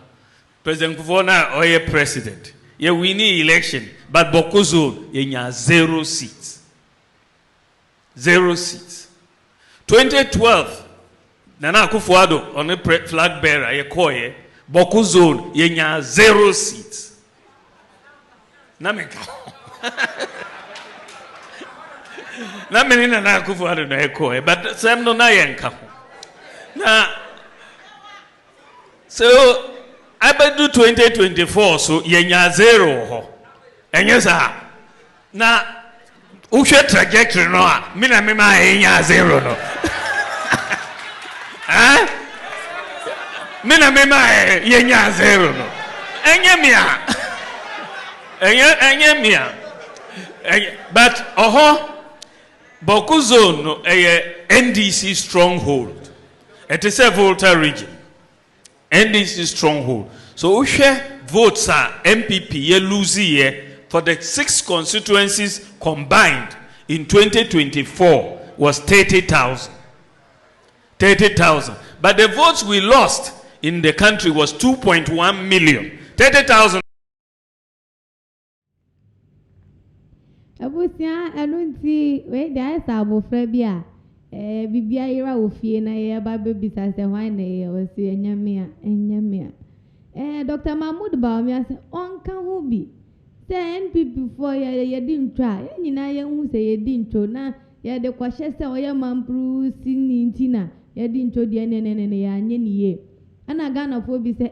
Speaker 12: President Kufona oye president ye winning election but boko zone yenya 0 seats 0 seats 2012 Nana Akufo-Addo on the flag bearer ye koye boko zone yenya 0 seats na me nka na many Nana Akufo-Addo na ye koye but some no na ye nka na so I bet do 2024 so yenya 0 ho enye sa na uhwe trajectory no a me na me ma yenya 0 no me na me ma yenya 0 no enye mia but Boku zone no NDC stronghold it is a Volta region NDC stronghold so uhwe votes are MPP ye lose ye for the 6 constituencies combined in 2024 was 30,000. But the votes we lost in the country was 2.1 million. 30,000.
Speaker 1: Abusia anunti we dey sabo frabia bibia ira ofie na ye ba bebisa se hwan na ye o se enyamia Dr. Mahmoud Bawumia say onka ho bi say NPP for ye di ntwa nyina ye hu say ye di ntwo na ye de kwahye say oye mampru sinintina ye di ntwo de ne ya anye ni ye ana Ghana fo bi say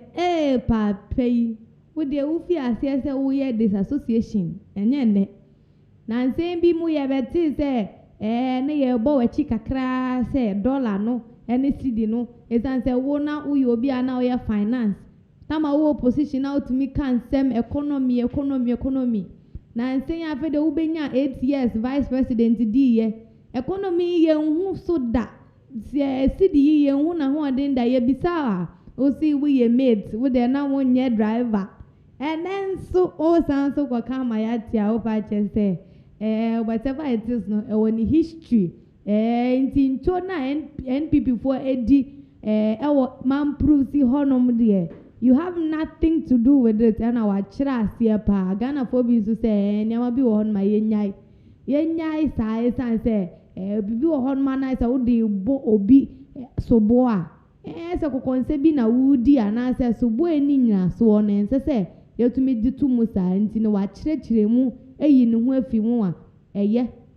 Speaker 1: papai wo de wo fi ase say wo ye disassociation enye ne na nse bi mu ye beti say ne ye bo wachi kakra say dollar no ene cedi no esan say wo na wo ye obi ana wo ye finance tama wo opposition na to me can sem economy na nse ya fe de wo benya 8 years vice president di ye economy ye hu so da cedi ye hu na ho den da ye bisa o si we ye mate wo de na wo nye driver and then so o san so kwa kama ya tia o pa che say whatever it is no woni history ntincho na NPP for edi ewo man prove si honom de you have nothing to do with it and our chira ase pa Ghana for bi so say nyama bi wo hon ma yenyai sai say bibi wo hon ma na say wo de bo obi sobo a se kokonse bi na wudi ana say sobo eni nyina so ne nse say yetumi ditu musa nti no wa chire mu eyi ne ho afi mu a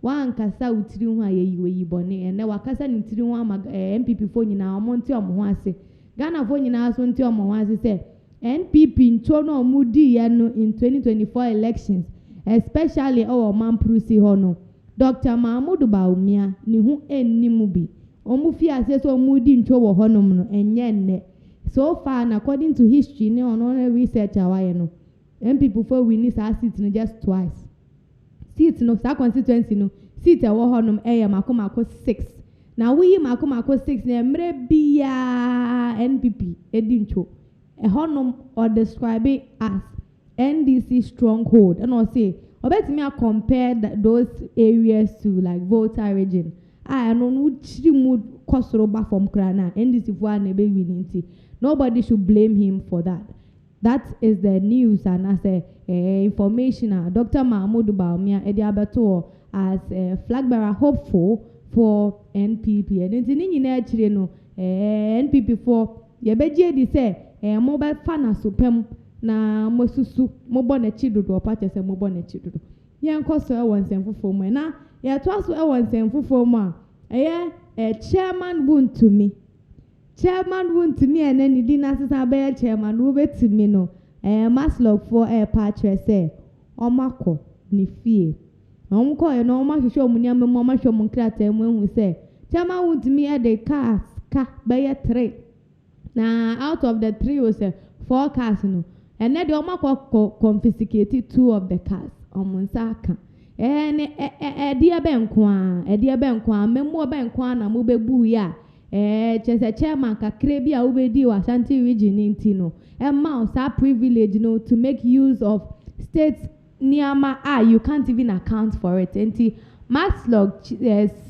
Speaker 1: wa nkasa utiri ho a yeyi bone ene wakasa ne tiri ho ama MPP fo nyina omo nti omo ho ase Ghana fo nyina so nti omo ho ase say NPP ncho no omudi ya no in 2024 elections especially our mamprusi ho no Dr. Mahmoud Bawumia ni hu ennimu bi omu fi ase so omudi ncho wo ho no no enye nne so far and according to history ne on research awaye no MPP for we need our seat no just twice seat no sa constituency no seat e wo ho no makomako 6 na we makomako 6 na emre bia NPP edincho e ho no or describe it as NDC stronghold and I say obetimi a compare those areas to like Volta region I no chiri mu kosoroba from krana NDC for na be winning. Nobody should blame him for that. That is the news and as information. Dr. Mahmoud Bawumia Ediabeto as flag bearer hopeful for NPP. And in the NPP for Yebeji di say mobile fan supem na mosusu mobone chidudu opache se mobone chidudu. Yankoso e wonsen fufomo na ya twaso e wonsen fufomo a chairman won to me. Chairman won to me and then the dinner says chairman will be to me no must look for a patch say omako ni fie omko no ma show munya me mama show mun krata mu hu say Chama would me at the cars ka by 3. Now out of the 3 was 4 cars no. And then the Oma confiscated 2 of the cars on Monsaka. And dear Benkwa, Memo Benkwa, na Mubebu ya. Just a chairman ka krebi a ubedi wa Ashanti region intino. And mouse are privilege to make use of states Niama you can't even account for it. Enti Maxlog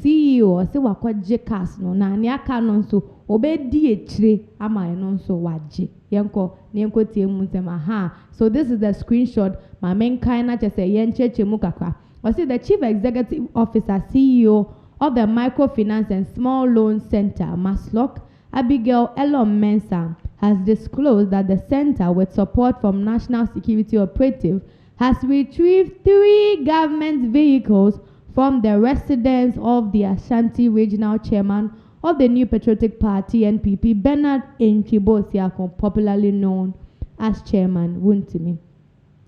Speaker 1: CEO say wakwa Jekas no na niaka non so obedi echire ama non so waje. Yenko tie mu nsema So this is the screenshot my main kind just say yencheche mu kakra. I see the Chief Executive Officer CEO of the Microfinance and Small Loan Center, Maslok, Abigail Mensah, has disclosed that the center, with support from National Security Operative, has retrieved 3 government vehicles from the residence of the Ashanti Regional Chairman of the New Patriotic Party NPP, Bernard Nchibo, popularly known as Chairman Wuntimi.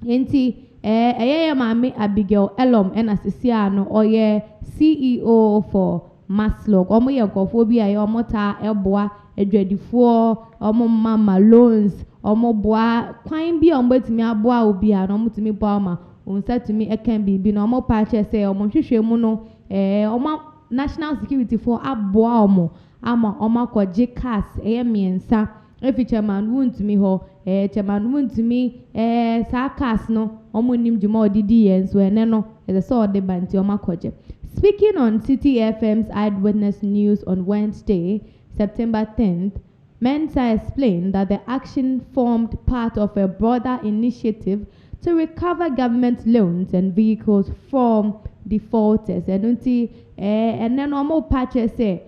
Speaker 1: Enti mami Abigail and Asisiano oye CEO for Maslok. Omo ye nkofo bi aye omo ta eboa edwadifo omo mama loans omo boa kwan bi omo betimi aboa obi a no omo timi boa ma onsa timi eken bibi no omo paache say omo hwehwemu no omo national security for aboa omo ama omo akwaje cars miensa efi chairman wuntumi ho chairman wuntumi sa cars no omo nim djuma odidi yen so ene no so de banti omo akwaje. Speaking on City FM's Eyewitness News on Wednesday, September 10th, Mensah explained that the action formed part of a broader initiative to recover government loans and vehicles from defaulters. And then omo patches say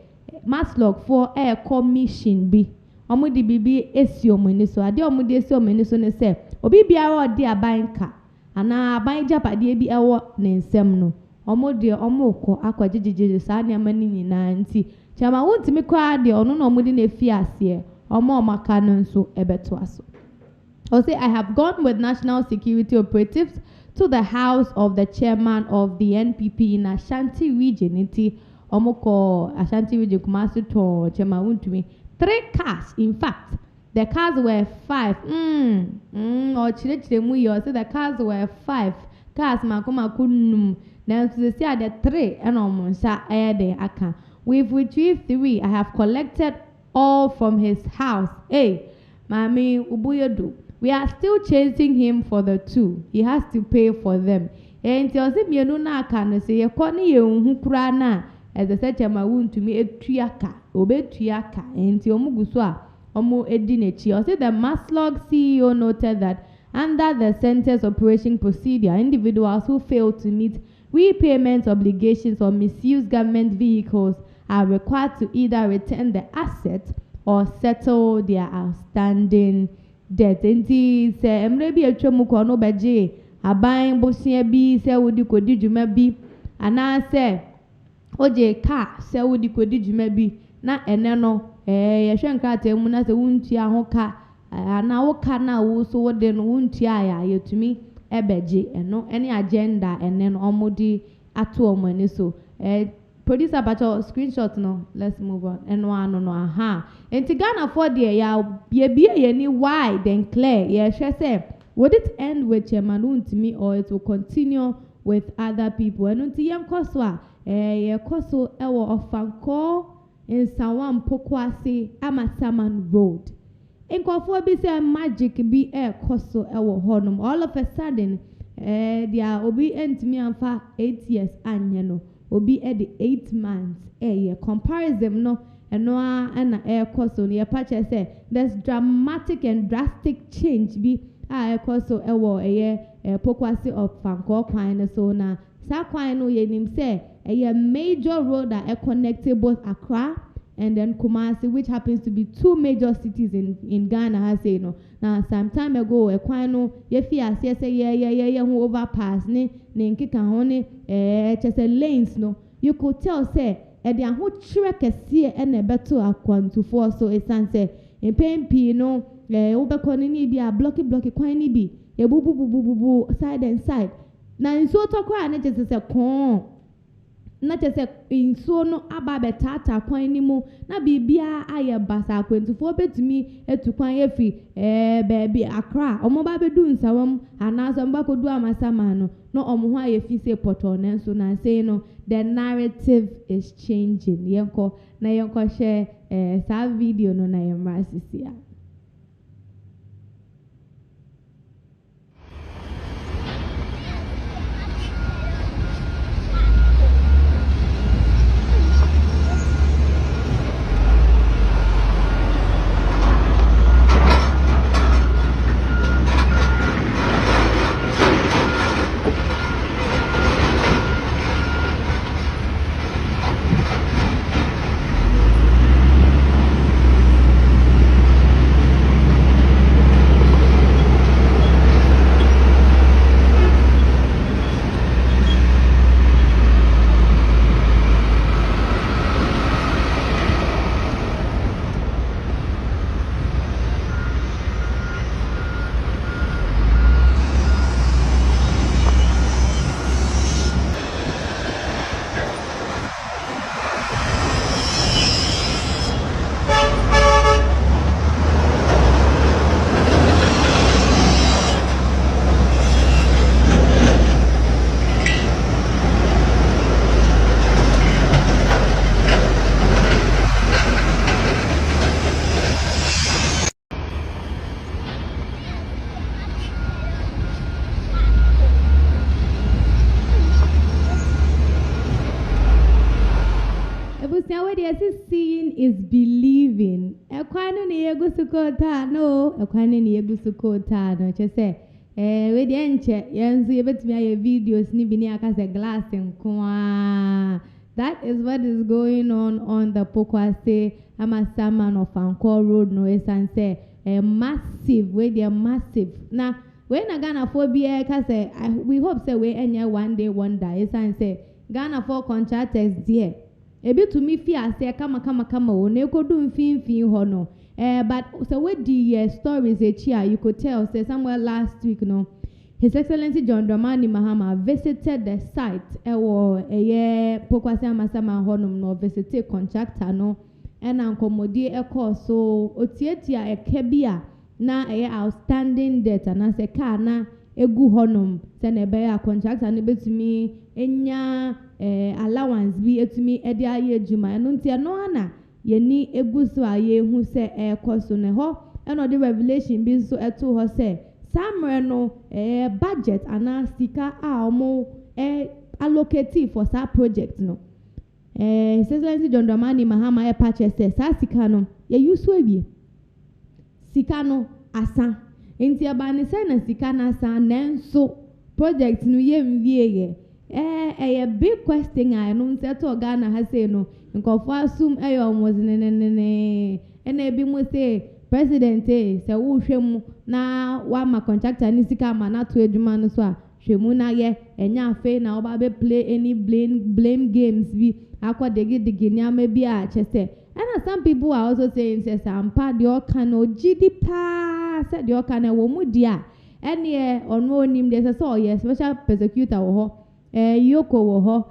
Speaker 1: Maslok for a commission be omo di bibi esi omo ni so ade omo di esi omo ni so ne say obi biara odi abanka ana aban japade bi ewo ne nsem no omo de omo ko akwajejeje sa ne amani nyina nti chama wontimi kwa de ono no omo di na fi ase omo maka no nso ebeto aso. I say I have gone with national security operatives to the house of the chairman of the NPP in Ashanti region. Nti omo ko Ashanti region Kumasi to chama wontimi 3 cars. In fact, the cars were 5. Or chile mu yo say the cars were 5 cars makoma kunum. Now to see the 3 and omonsa de aka. We've retrieved 3. I have collected all from his house. Hey, mami ubuyodu. We are still chasing him for the 2. He has to pay for them. And ozi mienu na aka no say yekoni ye hu kura na as the search ma wuntumi etuaka obetuaka enti omuguso a omo edi nechi. I say the Maslog CEO noted that under the center's operation procedure, individuals who fail to meet repayment obligations or misuse government vehicles are required to either return the assets or settle their outstanding debt. Enti se emre bi atwam ko no beje aban bosia bi se wodi kodi djuma bi ana se oje ka se wodi kodi djuma bi na ene no ye hwe nkrata mu na se wuntua ho ka ana wo ka na wo so wode no wuntua ya yetumi ebeje eno any agenda ene no omodi ato omani so producer bacho screenshot no let's move on eno ano no enti Ghana for there ya ye ni why then clear ye hwe say would it end with Chairman Wuntimi or it will continue with other people eno nti yenkoso a ye koso ewo ofanko in St0rm Pokwase Amasaman Road. Nkofo bi say magic bi koso ewo honum all of a sudden dia obi entimi amfa 8 years anye no obi the 8 months ye comparison no eno ana koso no ye pache say there's dramatic and drastic change bi koso ewo Pokwase of Fanko kwan so na sa kwan no ye nim say a major road that connected both Accra and then Kumasi, which happens to be 2 major cities in Ghana, I say no. Now some time ago, a kwano ye fear say who overpass ne nkika hone just lanes no. You could tell say e dia ho chire kese e na beto akwantu for so e san say in pempi no ubekọ ni bi a blocky kwan ni bi e bubu side and side. Na nso to kwa na just say kon na chese insuo no aba betata kwan ni mu na bibia aye basa kwentufo betumi etukwan efi baabi Accra omo ba bedu nsawam anaso mba kodu amasama no no omo ho aye fi se poto na nso na say no the narrative is changing yenko share sa video no na yemra sisia. Seeing is believing. Ekwano ni yegusukota no. Ekwano ni yegusukota no. Chese we di enche yenzu yebetumi aye videos ni bini akase glass nkwa. That is what is going on the Pokwase Amasaman of Anko Road no esanse massive we di massive. Na we na Ghana phobia kase we hope say we enye one day wonder esanse Ghana for contractors there. Ebi to me fi ase kama o na ekodu mfinfin ho no but so we the stories here you could tell say somewhere last week no His Excellency John Dramani Mahama visited the site Pokwase Amasama honum no visited contractor no and ankomodi so otietia ekebia na outstanding debt na se car na egu honum se na be a contractor na betumi enya allowance bi etumi ede aye adwuma no ntia no ana yeni egu so aye hu se ekoso ne ho eno the revelation bi so eto ho se Samre no budget ana sika a omo allocate for that project no His Excellency John Dramani Mahama purchase sa sika no ye use wie sika no asa enti abane se na sika na asa nenso project no ye mwie a big question I no nse to Ghana ha say no nkofo asum almost ne ena bi mo say president se wo hwem na wa ma contractor ni sika ma na to adwuma no so a hwemu na ye enya afi na oba be play any blame games bi akodegi ni ama bi a chese and some people are also saying say sampa de okano gidi pa said de okano wo mu dia ene ono onim de say so yes special prosecutor wo ho yoko wo ho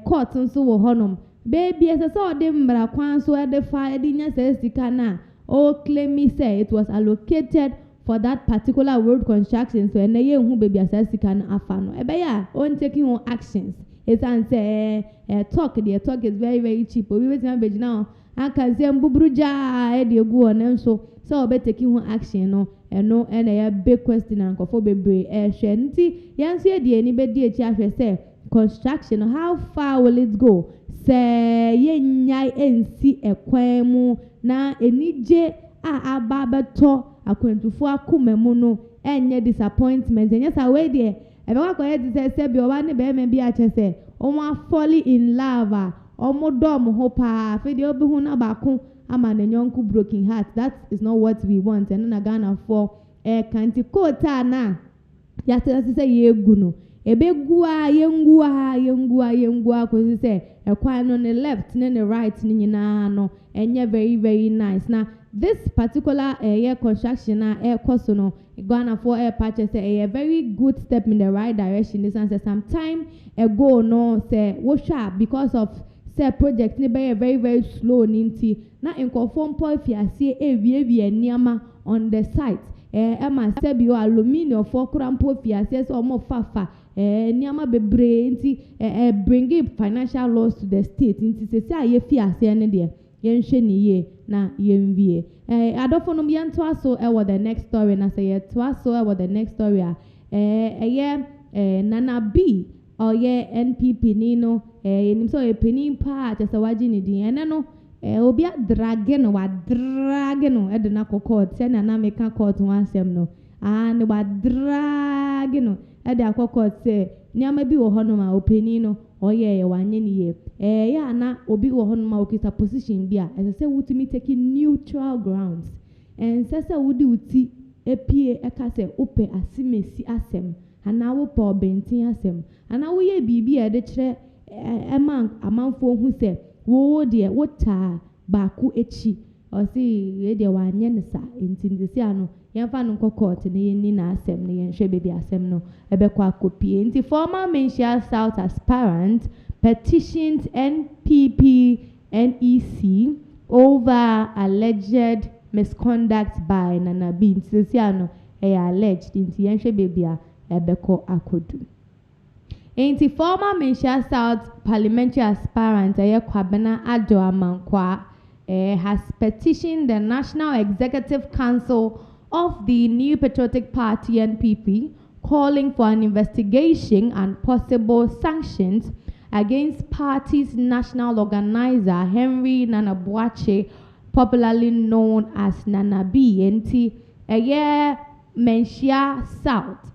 Speaker 1: court nso wo honom baby say so de mbra kwan so de fa de nya say sika na o claim me say it was allocated for that particular road construction so ene ye hu baby say sika na afa no ebe ya on taking on actions it's and say talk is very cheap we wait am be now aka say mbubruja e de egu on nso so be taking on action no eno ene ya big question and kofo bebre hwe nti yanso e de ani be de echi ahwe say construction how far will it go say ye nyai ensi ekwan mu na enije aba beto akwentufo akomemu no enye disappointment enye sa we de ebe kwa koye di say bi oba ne be me bi a chese omo fall in love omo dom ho pa fe de obi hu na ba ko ama na nyonku broken heart that is not what we want and na Ghana for kanti Cote na ya say ye egu no ebe gua yengua ko say ekwan no ne left ne right ni nyina no enye very nice na this particular construction na cost no Ghana for a patch say a very good step in the right direction. This answer some time ago no say what sharp because of say project ni be very very slow ninti na inconform point fi ase ewie niama on the site ema say bio aluminium for krampo fi ase so omo fafa niama bebre nti bring in financial loss to the state nti say aye fi ase ne de yenhwe ni ye na yenwie adofo no yento aso what the next story na say to aso what the next story Nana B or NPP nino enim so e penin pa chese waji ni din ene no obi adrage no e de na court se na meka court wansem no ne wadrage no e de court se niama bi wo hono ma openin no oye wanye ni ye ya na obi wo hono ma okita position bi a se wutumi take neutral grounds and se wudi uti epie eka se ope asimesi asem ana wo po bentin asem ana wo ye bibi e de kire amanfo hu se wo de wota ba ku echi o si ye de wanye ne sa ntindisi ano yemfa no court ne ni na asem ne yenhwe bebi asem no ebekwa akopie nti former Menchia South aspirant petitioned NPP NEC over alleged misconduct by Nana B ntindisi ano alleged nti yenhwe bebi a ebeko akodu. Inti former Menchia South parliamentary aspirant Kwabena Ado Amankwa has petitioned the National Executive Council of the New Patriotic Party NPP calling for an investigation and possible sanctions against party's national organizer Henry Nana Boakye, popularly known as Nana B. Inti Menchia South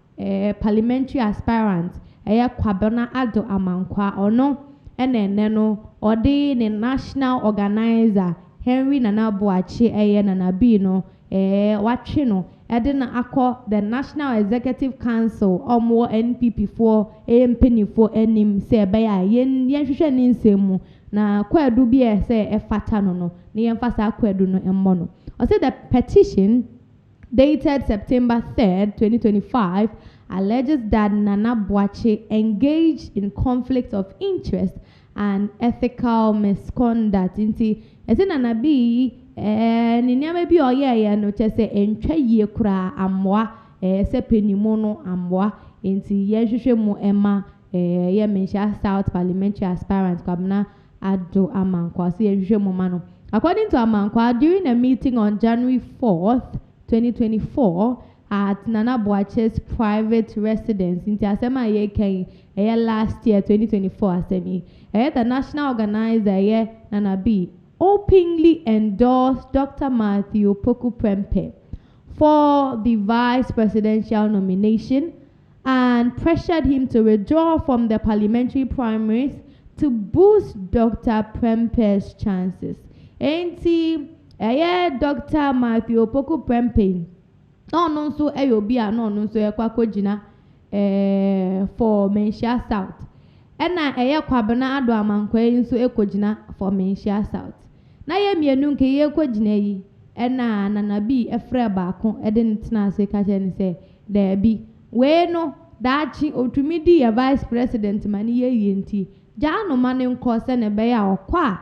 Speaker 1: parliamentary aspirant Kwabena Ado Amankwa ono ene no ode ne national organizer Henry Nana Boakye Nana B no watwe no ede na akọ the National Executive Council omo NPP for mpeni for enim se be ya yenhwehwe ne nsemu na kwadu bi se efata no ne yemfasa kwadu no emmo no. I said the petition dated September 3rd, 2025 alleges that Nana Boakye engaged in conflict of interest and ethical misconduct. Inti ese Nana B ni niame bi oye no chese entwa yie kura amwa se penimo no amwa inti yehwehwe mu ema ye Menchia South parliamentary aspirant Kwabena Ado Amankwa se yehwehwe mu ma no. According to Amankwa, during a meeting on January 4th 2024 at Nana Boakye's private residence in Asema last year 2024 asemi the national organizer Nana B openly endorsed Dr. Matthew Poku Prempeh for the vice presidential nomination and pressured him to withdraw from the parliamentary primaries to boost Dr. Prempeh's chances. Enti Dr. Matthew Poku Prempeh no so obi a no so kwakogina for Menchia South ena Kwabena Ado Amankwa nso ekogina for Menchia South na mienu nke ekogina yi ena Nana B efre baako ede ntena ase ka che ne se da bi we no daachi otumi di ya vice president mani ye nti jano mane nko se ne be ya okwa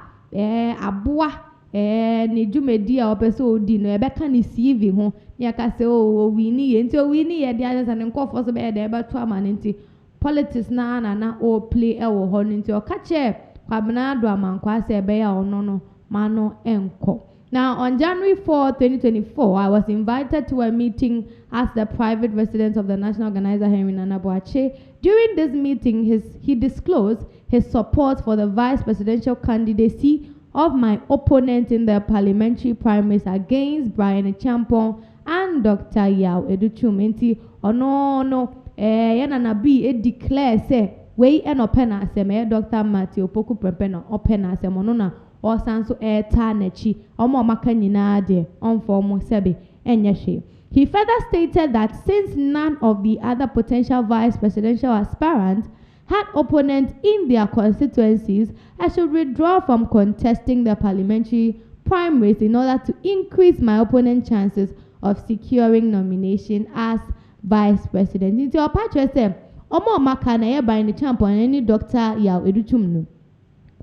Speaker 1: aboa ni jumedi a opeso odi no ebeka ni CV ho ni aka se o wini ye nti o wini ye dia asa ne nkofo so be de eba to ama nti politics na o play ewo ho nti o ka che Kwabena Ado Amankwa se be ya ono no mano enko. Now on January 4, 2024, I was invited to a meeting as the private residence of the national organizer Henry Nana Boakye. During this meeting, he disclosed his support for the vice presidential candidacy of my opponent in the parliamentary primaries against Brian Champon and Dr. Yao Educhum. Enti no Nana B declare say we open asem Dr. Matthew Poku Prempeh no open asem no na osanso ta nachi omo maka nyina de onfo sebe enyehwe. He further stated that since none of the other potential vice presidential aspirants had opponents in their constituencies, I should withdraw from contesting the parliamentary primaries in order to increase my opponent chances of securing nomination as vice president. Into your patch say, Omo Makana by the champion any Dr. Yaw Educhumnu.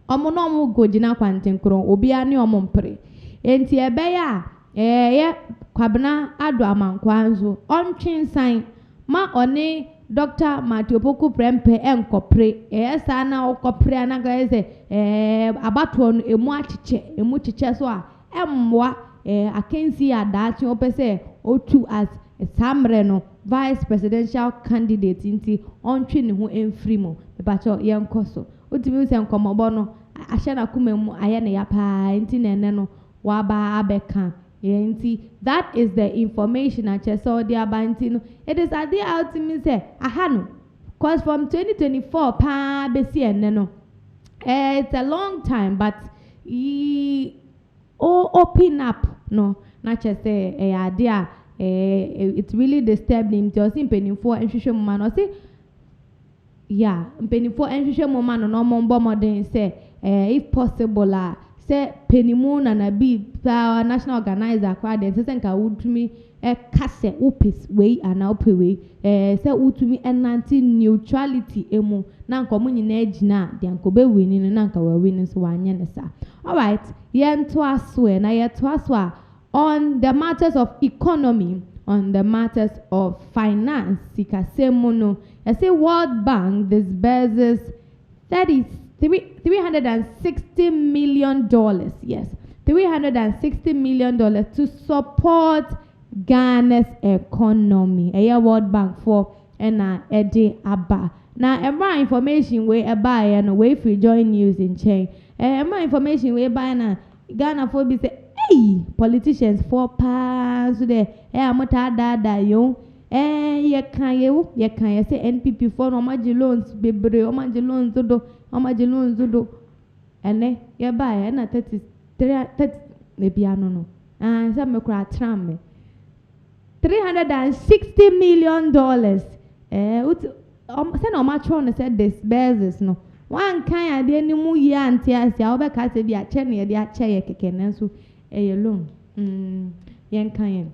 Speaker 1: Omo no go jina kwanten kron obi ani omo mpre. Enti ebeya ye kwabena ado amankwanzo ontwen san ma one Dr. Matiopoku Prempe enkopre esa na okopre anaga ese abato no emu chiche so a emwa akensi adachi opese otu as St0rm no vice presidential candidate inti ontwe ne ho emfiri mo bebacho yenkoso otimi se nkomobo no ahye na kuma mu aye ne ya pa inti nene no waba abeka yenti. That is the information I just saw the abantino. It is at the ultimate say ahano cause from 2024 pa besi eneno. It's a long time, but open up no not just say idea it really disturbed him just in penny for and man or say yeah penny for and man no more modern say if possible say penny na na be national organizer kwade say nka wutumi kase upis we and open we say wutumi enanti neutrality emu na nko mu nyina agina de nko be win na nka we win so wanye ne sa. All right, yen to aswe na ye to aswa on the matters of economy, on the matters of finance. Sikasemono I say World Bank disburses $360 million, yes, $360 million to support Ghana's economy. World Bank for Ede Abba. Now, more information we buy and way free join news in chain. More information we buy na Ghana for be say, hey, politicians for pass there. Amota da yo. Ye can say NPP for omaji loans, bebre omaji loans do. And ye buy and 30 maybe I don't know. And some me cry tram $360 million. Send on my throne said this bears no. One kind of any mu year and tears ya over case be a chenny de a chair keken so a loan. Yen kind.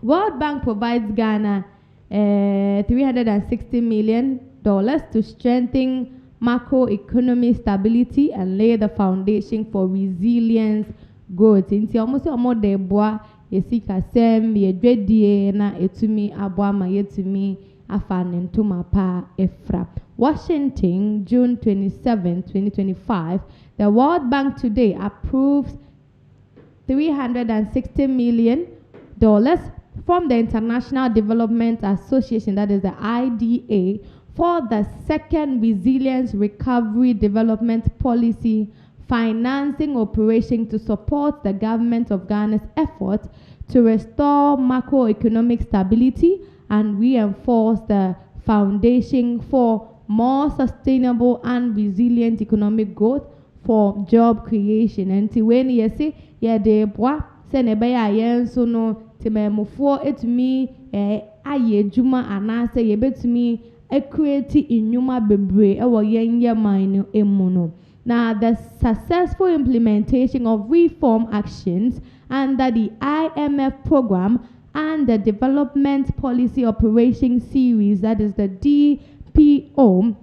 Speaker 1: World Bank provides Ghana $360 million to strengthen macroeconomic stability and lay the foundation for resilience growth. Inti almost de bois yesika sem ye dwedie na etumi aboa ma yetumi afa nentuma pa efra. Washington, June 27, 2025. The World Bank today approves $360 million from the International Development Association, that is the IDA, for the second Resilience Recovery Development Policy financing operation to support the government of Ghana's efforts to restore macroeconomic stability and reinforce the foundation for more sustainable and resilient economic growth for job creation. And when you say, yeah, de bois, send a bay so no, Timemufo it me, aye, Juma, and say, ye bet me, a creative in Yuma bebre, our young mine, emuno. Now, the successful implementation of reform actions under the IMF program and the Development Policy Operation Series, that is the DPO,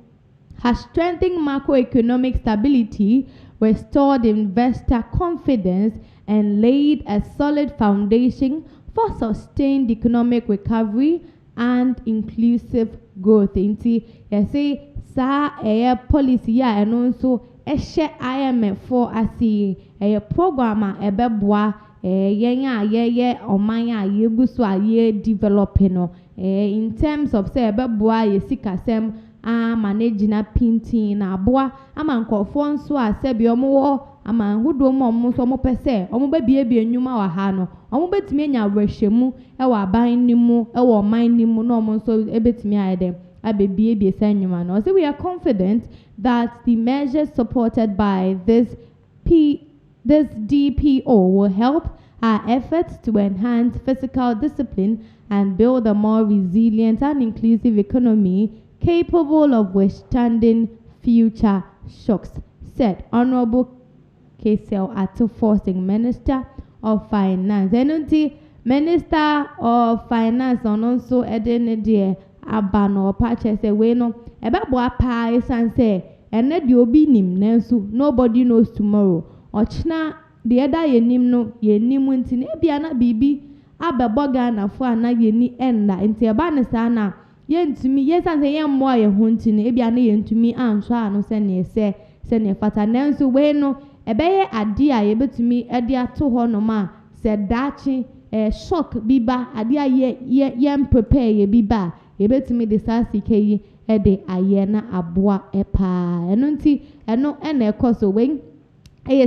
Speaker 1: has strengthened macroeconomic stability, restored investor confidence, and laid a solid foundation for sustained economic recovery and inclusive growth. Inti, you say, sa policy ya and also IMF for asi programmer ebeboa yenya omanya yeguso aye developing in terms of say ebeboa yesikasem manage na pintin na aboa ama nkofo nso asebi omo ama hudo mo so mo pese omo ba bie enwuma wa ha no omo betimi anya wrehwemu wa aban nimu wa man nimu no omo nso ebetimi ayede abebie enwuma no. So we are confident that the measures supported by this DPO will help our efforts to enhance fiscal discipline and build a more resilient and inclusive economy capable of withstanding future shocks, said Honorable Kesel Ato Forcing Minister of Finance. Enunti Minister of Finance on also edene de aba no pache say we no ebebo apa esan say ene de obi nim nanso nobody knows tomorrow ochna de eda yenim no yenim nti na bia na bibi abebo Ghana fo ana yeni enda nti eba ne sa na yentumi yesan say yemmo aye ho nti na bia na yentumi anso ano se ne fata nanso we no ebeye ade a yebetumi ede ato ho no ma se dachi shock biba ade a ye prepare ye biba yebetumi de sa sike yi ede aye na aboa epa eno nti eno na ekoso we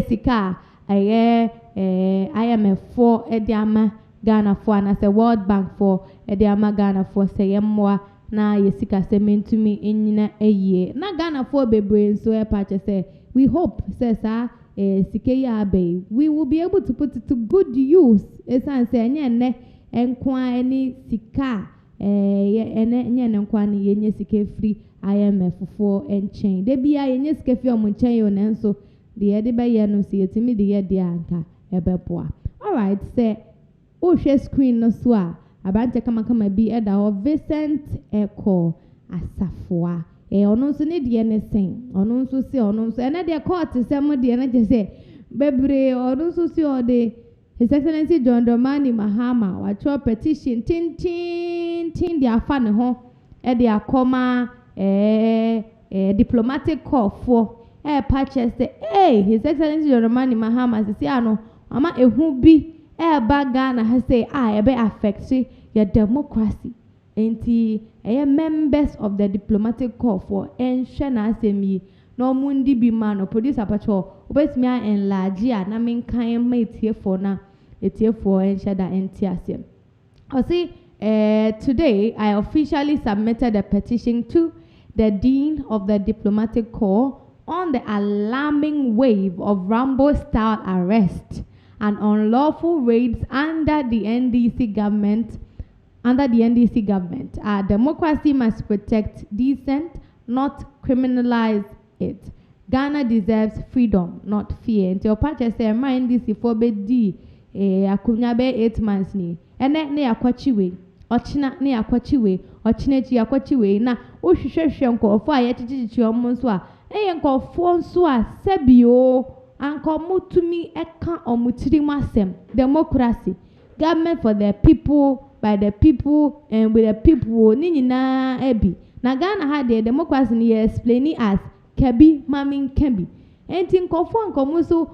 Speaker 1: sika aye IMF for ede ama Ghana for na se World Bank for ede ama Ghana for se yemmoa na yesika se mentumi enyina eye na Ghana for bebre nso epa che se we hope says Sikeya Abbey, we will be able to put it to good use. Esan say enye enkwa eni sika enye enkwa ni yenye sike free IMF for enchain. De bia yenye sike free omunchain yo nenso de de ba ye no se yetimi de ye de anka ebeboa. All right, say o hwe screen no so a abante kama bi eda ho Vincent Eko Asafoa. Ono nso ne de ne sen ono nso se ono nso ene de Cote sem de ne je se bebre ono nso se ode His Excellency John Dramani Mahama wacho petition tin de afa ne ho e de akoma diplomatic call for purchase say His Excellency John Dramani Mahama se ano ama ehu bi ba Ghana ha say ebe affect your democracy enti members of the diplomatic corps for enhwe asemi no mundi bi man producer pacho obetimi enlarge na menkan ma etiefo na etiefo enhwe da entiase I see today I officially submitted a petition to the Dean of the Diplomatic Corps on the alarming wave of Rambo-style arrest and unlawful raids under the NDC government. Our democracy must protect dissent, not criminalize it. Ghana deserves freedom, not fear. Until Pacha say, NDC for be akunyabe 8 months ni. Ene ne akwachiwe, ochina ne akwachiwe, ochinechi akwachiwe na ohwehwehwe nkofo a yechichichi omo nso a eye nkofo nso a sebio anko mutumi eka omutiri masem. Democracy, government for the people, by the people and with the people ni nyina ebi na Ghana ha the democracy ni explain as kebi mamin kebi enti nkofo nkomuso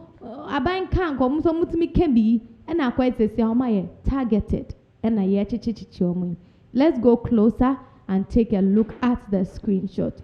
Speaker 1: aban kan nkomuso mutumi kebi na akwetese homa ye targeted na ye chichichi omo. Let's go closer and take a look at the screenshot.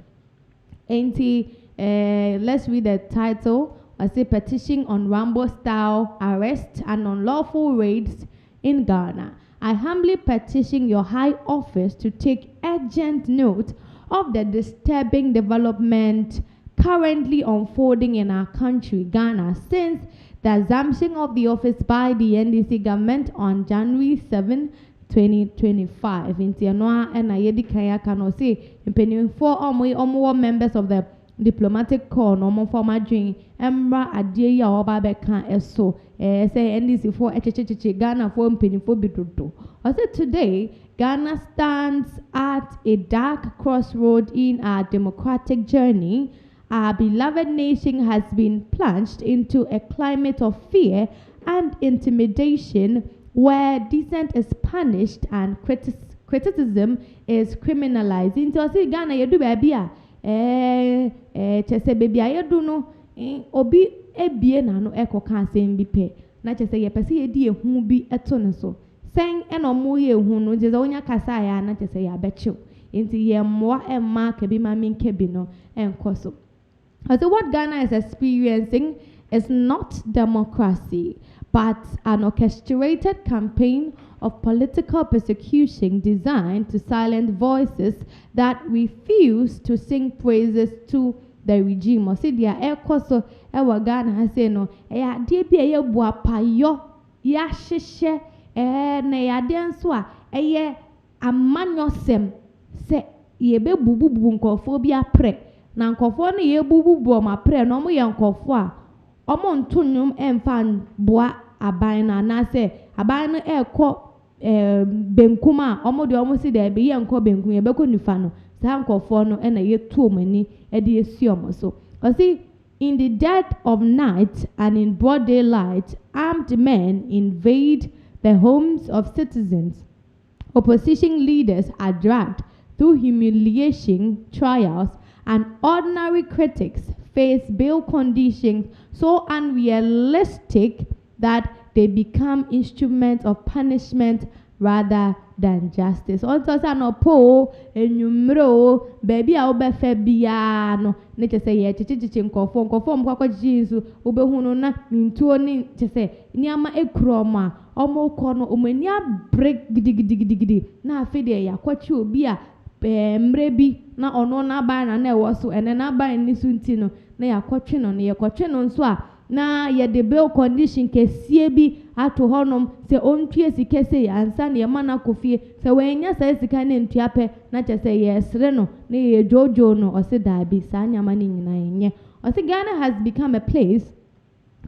Speaker 1: Enti let's read the title. I say petition on Rambo style arrest and unlawful raids in Ghana. I humbly petition your high office to take urgent note of the disturbing development currently unfolding in our country, Ghana, since the assumption of the office by the NDC government on January 7, 2025. In Tianoa and Ayedi Kaya Kano say, impending 4 members of the diplomatic corps no former dream Embra Adia Oba Beka eso say NDC for Ghana for Penifo Bidudo. I said today Ghana stands at a dark crossroad in our democratic journey. Our beloved nation has been plunged into a climate of fear and intimidation where dissent is punished and criticism is criminalized. Into I say Ghana you do baby chese baby ayedu no obi ebie na no ekoka asem bi pe na chese ye pese ye di ehu bi eto ne so sen eno mo ye ehu no je onya kasa ya na chese ya bechiw enti ye mmoa emma ke bi ma min ke bi no enkoso. So what Ghana is experiencing is not democracy but an orchestrated campaign of political persecution designed to silence voices that refuse to sing praises to the regime. Or say dia ekoso ewa Ghana ha say no ya de bia ye bua payo ya hyehye na ya de nso a eye amanyosem se ye be bububu nkofo bi apre na nkofo no ye bububu o mapre no mo ye nkofo a omo ntonum emfa boa aban na na se aban no ekọ benkuma omo de omo si de be ye nko benkum ye beko nifa no sa nkofo no na ye tuo mani e de esi omo so o see in the dead of night and in broad daylight armed men invade the homes of citizens. Opposition leaders are dragged through humiliation trials, and ordinary critics face bail conditions so unrealistic that they become instruments of punishment rather than justice. Also, sanopo enyumro baby a obefe bia no ne chese ye chichichi nkofo mkwakwa jisu obehunu na mintuo ni chese niama ekroma omo kono omania break gidigidi na afede ya kwachi obi a mrebi na ono na ba na ewo so ene na ba ni sunti no na ya kwatwe no ne ye kwatwe no nso a na ye de bail condition kesie bi ato honom se ontue sike se ansa ne ma na kofie se wenya sa sika ne ntuape na chese ye sre no na ye jojo no o se dabi sa nyama ne nyina yenye o se Ghana has become a place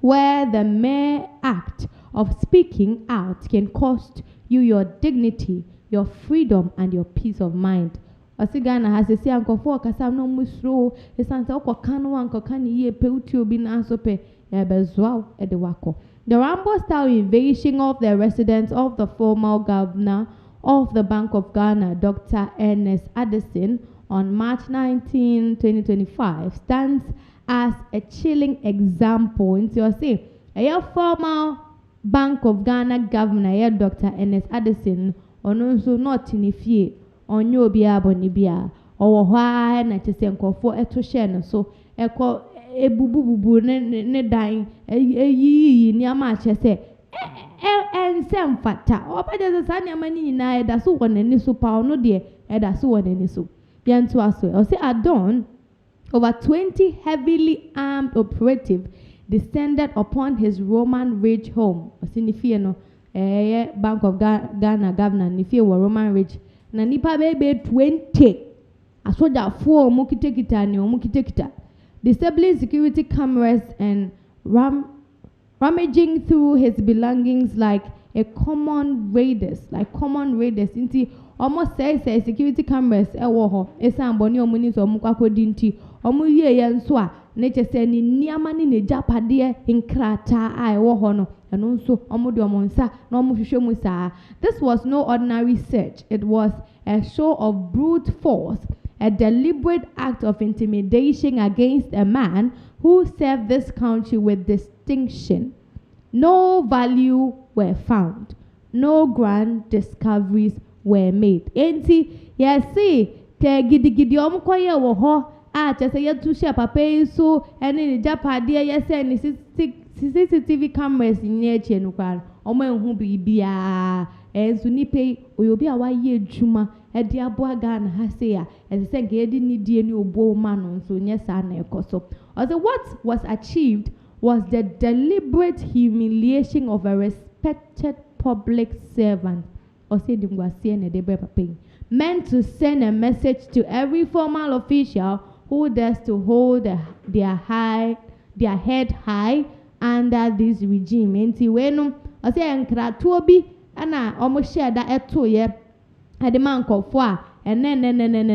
Speaker 1: where the mere act of speaking out can cost you your dignity, your freedom, and your peace of mind. Ghana has a say ankofo kasa no musro esanse okoka no ankoka ne ye pe uti obi na so pe ebezwa edewako. The Rambo-style invasion of the residence of the former governor of the Bank of Ghana, Dr. Ernest Addison, on March 19, 2025, stands as a chilling example into a former Bank of Ghana governor, Dr. Ernest Addison, also not in ifie, on your biabonibia, or why na chisenko for a to share so echo a bubu ne dying ye near match say and some fata or by the Sanya Mani na that's one and so power no dear that's one and so yan to us or say at dawn over 20 heavily armed operatives descended upon his Roman Ridge home or sinifia no Bank of Ghana governor nifia were Roman Ridge na nipa bebe 20 asoja 4 mukitekita ni mukitekita disabling security cameras and rummaging through his belongings like common raiders inti almost say security cameras ewo ho esambo ni omuni so mukwakodi nti omu ye yenso a nature say ni niama ni ne japade nkrata a ewo ho no eno nso omu de omonsa na omu hwehwe mu saa. This was no ordinary search. It was a show of brute force, a deliberate act of intimidation against a man who served this country with distinction. No value were found. No grand discoveries were made. Enti, yesi, te gidi omukoye wo ho, chese yetu she papa so, eni ni japade yese ni CCTV cameras in eche nukwa, omo enhu bibia, ensu nipe, oyobi a waye juma, edi aboa Ghana hase ya, ese nke edi ni die ni obo mano, so nye sa na ekoso. Also, what was achieved was the deliberate humiliation of a respected public servant, meant to send a message to every formal official who dares to hold their head high under this regime. Enti wenu ose enkratuo bi ana omo share da eto ye ade man kofo a ene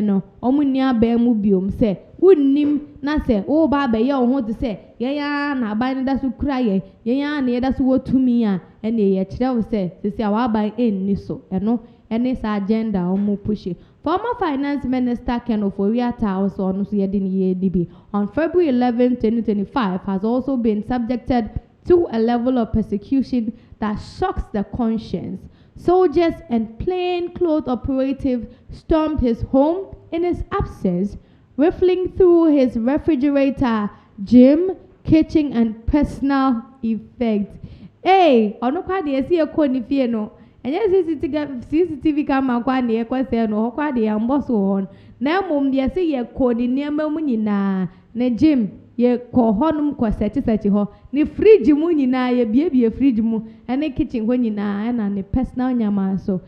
Speaker 1: no omo ni aba mu biom se wunnim na se wo ba ba ye ho de se ye ya na aba ni da so kura ye ya na ye da so wotumi a ene ye kire wo se se awa aba enni so eno ene sa agenda omo push. Former Finance Minister Ken Ofori-Atta also on February 11, 2025 has also been subjected to a level of persecution that shocks the conscience. Soldiers and plainclothes operatives stormed his home in his absence, rifling through his refrigerator, gym, kitchen, and personal effects. Hey, onokwa de esi ekonifie no. Enye CCTV camera kwa ne ekwese no hokwa de amboso hon. Na mum de esi ye kodi niam mu nyina na gym ye ko honum ko sechi ho. Ni fridge mu nyina ye biebie fridge mu ene kitchen ho nyina na ne personal nyama so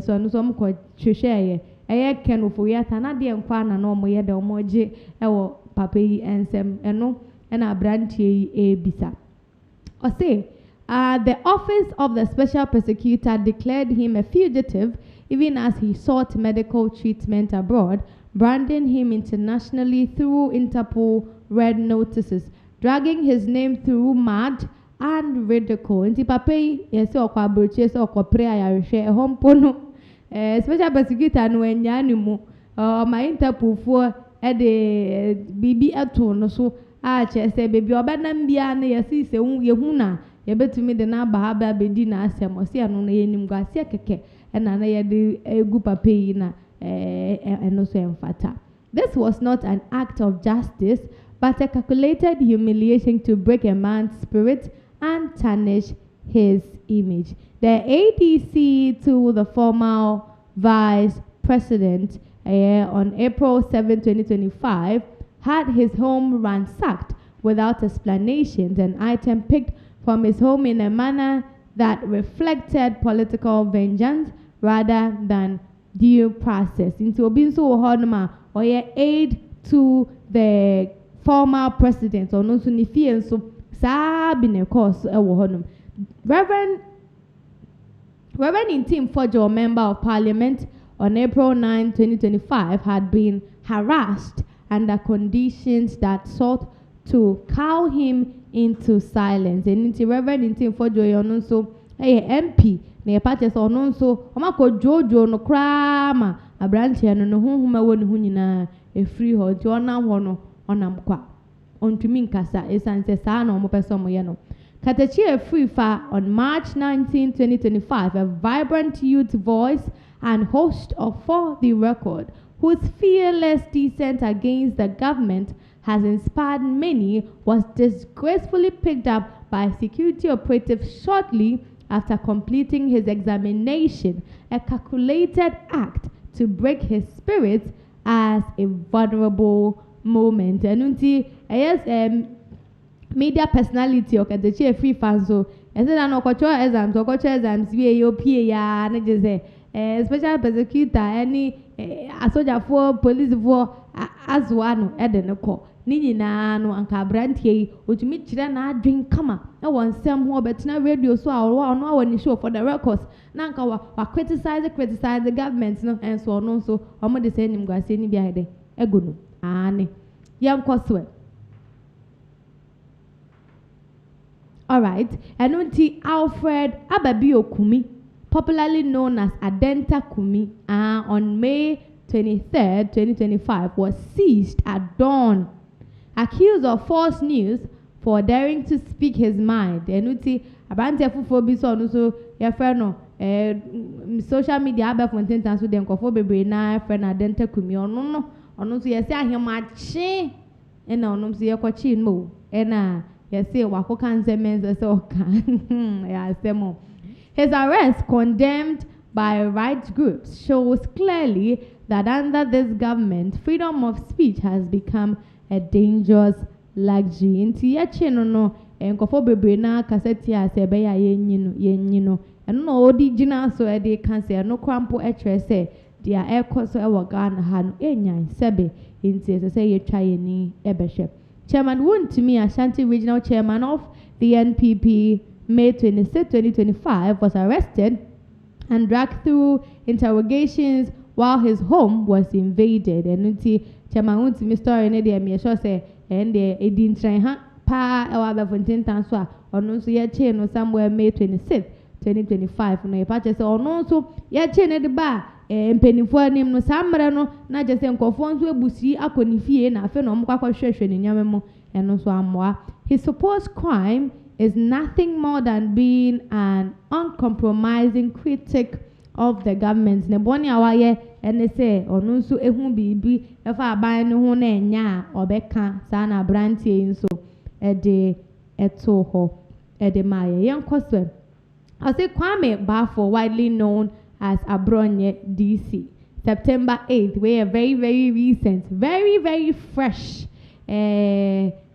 Speaker 1: so no so m ko hwehwe ye Ken Ofori-Atta na de nkwa na no mo ye de omoje ewo papa yi ensem eno na brantie yi ebisa. O say The office of the special prosecutor declared him a fugitive even as he sought medical treatment abroad, branding him internationally through Interpol red notices, dragging his name through mud and ridicule. Nti papai yesi okwa abrochi so okwa prayer ya hwe ehompo no special prosecutor no anya ni mu ma Interpol fo de bibi eto no so a che se bebi obenam bia na yesi se yehu na yebetumi de na ba ba bedi na asem o se anu na yenim gwase keke ena na yede egu papai na eno so emfata. This was not an act of justice but a calculated humiliation to break a man's spirit and tarnish his image. The ADC to the former vice president on April 7, 2025 had his home ransacked without explanations, an item picked from his home in a manner that reflected political vengeance rather than due process. Into Obinso Honma or aid to the former president or no sunifi and so sabine course Reverend Intim Fojo, member of parliament, on April 9, 2025 had been harassed under conditions that sought to cow him into silence. And Reverend Intim Fojo so MP na party so no so omako jojo no krama abranche no honhoma woni hu nyina e free ho nti onam ho no onam kwa ontumi nkasa esanse saa na omo pese omo ye no Katechi e free fa on March 19, 2025, a vibrant youth voice and host of For the Record, whose fearless dissent against the government has inspired many, was disgracefully picked up by security operatives shortly after completing his examination, a calculated act to break his spirit as a vulnerable moment. And yes, media personality or the free fans so as an exams we OPA ya na je special prosecutor any a soldier for police for as one ede ne ko ni nyina no anka brantie otumi kire na adwen kama na won sem ho betina radio so a no awani show for the records na anka wa criticize the government no and so no so omo de say nim gwase ni bia ede ego no ane yam koswe. Alright, Enunti Alfred Ababi Okumi, popularly known as Adenta Kumi, on May 23rd, 2025, was seized at dawn, accused of false news for daring to speak his mind. Enunti Abante Fufobi so no so no social media aba fonten so den kofo bebre na friend Adenta Kumi ono so yesi ahemachi ena ono so yekochi no ena yes, his arrest, condemned by rights groups, shows clearly that under this government, freedom of speech has become a dangerous luxury. Inti yache no enkofo bebre na kaseti asebe ya yenyino eno no odi gina so e dey can say no kwampo etre say dia ekoso e wagana ha no enyan sebe inti say ye twa yeni ebehwe. Chairman Wontumi Ashanti Regional Chairman of the NPP, May 26, 2025, was arrested and dragged through interrogations while his home was invaded. And Chairman Wontumi story ne dey me sure say and the edin train ha pa e wa be fonten tan so a ono so ye che no somewhere May 26, 2025 no e pa che say ono so ye che ne de ba mpenifo anim no samre no na je se nkofo nso ebusi akonifie na afi no mkwa hwehwe ne nyamemo eno so amoa. His supposed crime is nothing more than being an uncompromising critic of the government. Ne boni awaye ene se onu nso ehu bibi efa aban ne ho na enya obeka sa na brantie nso ede eto ho ede maye yenkoswe. Ase Kwame Bafo, widely known as Abronye DC, September 8th, we are very, very recent, very, very fresh.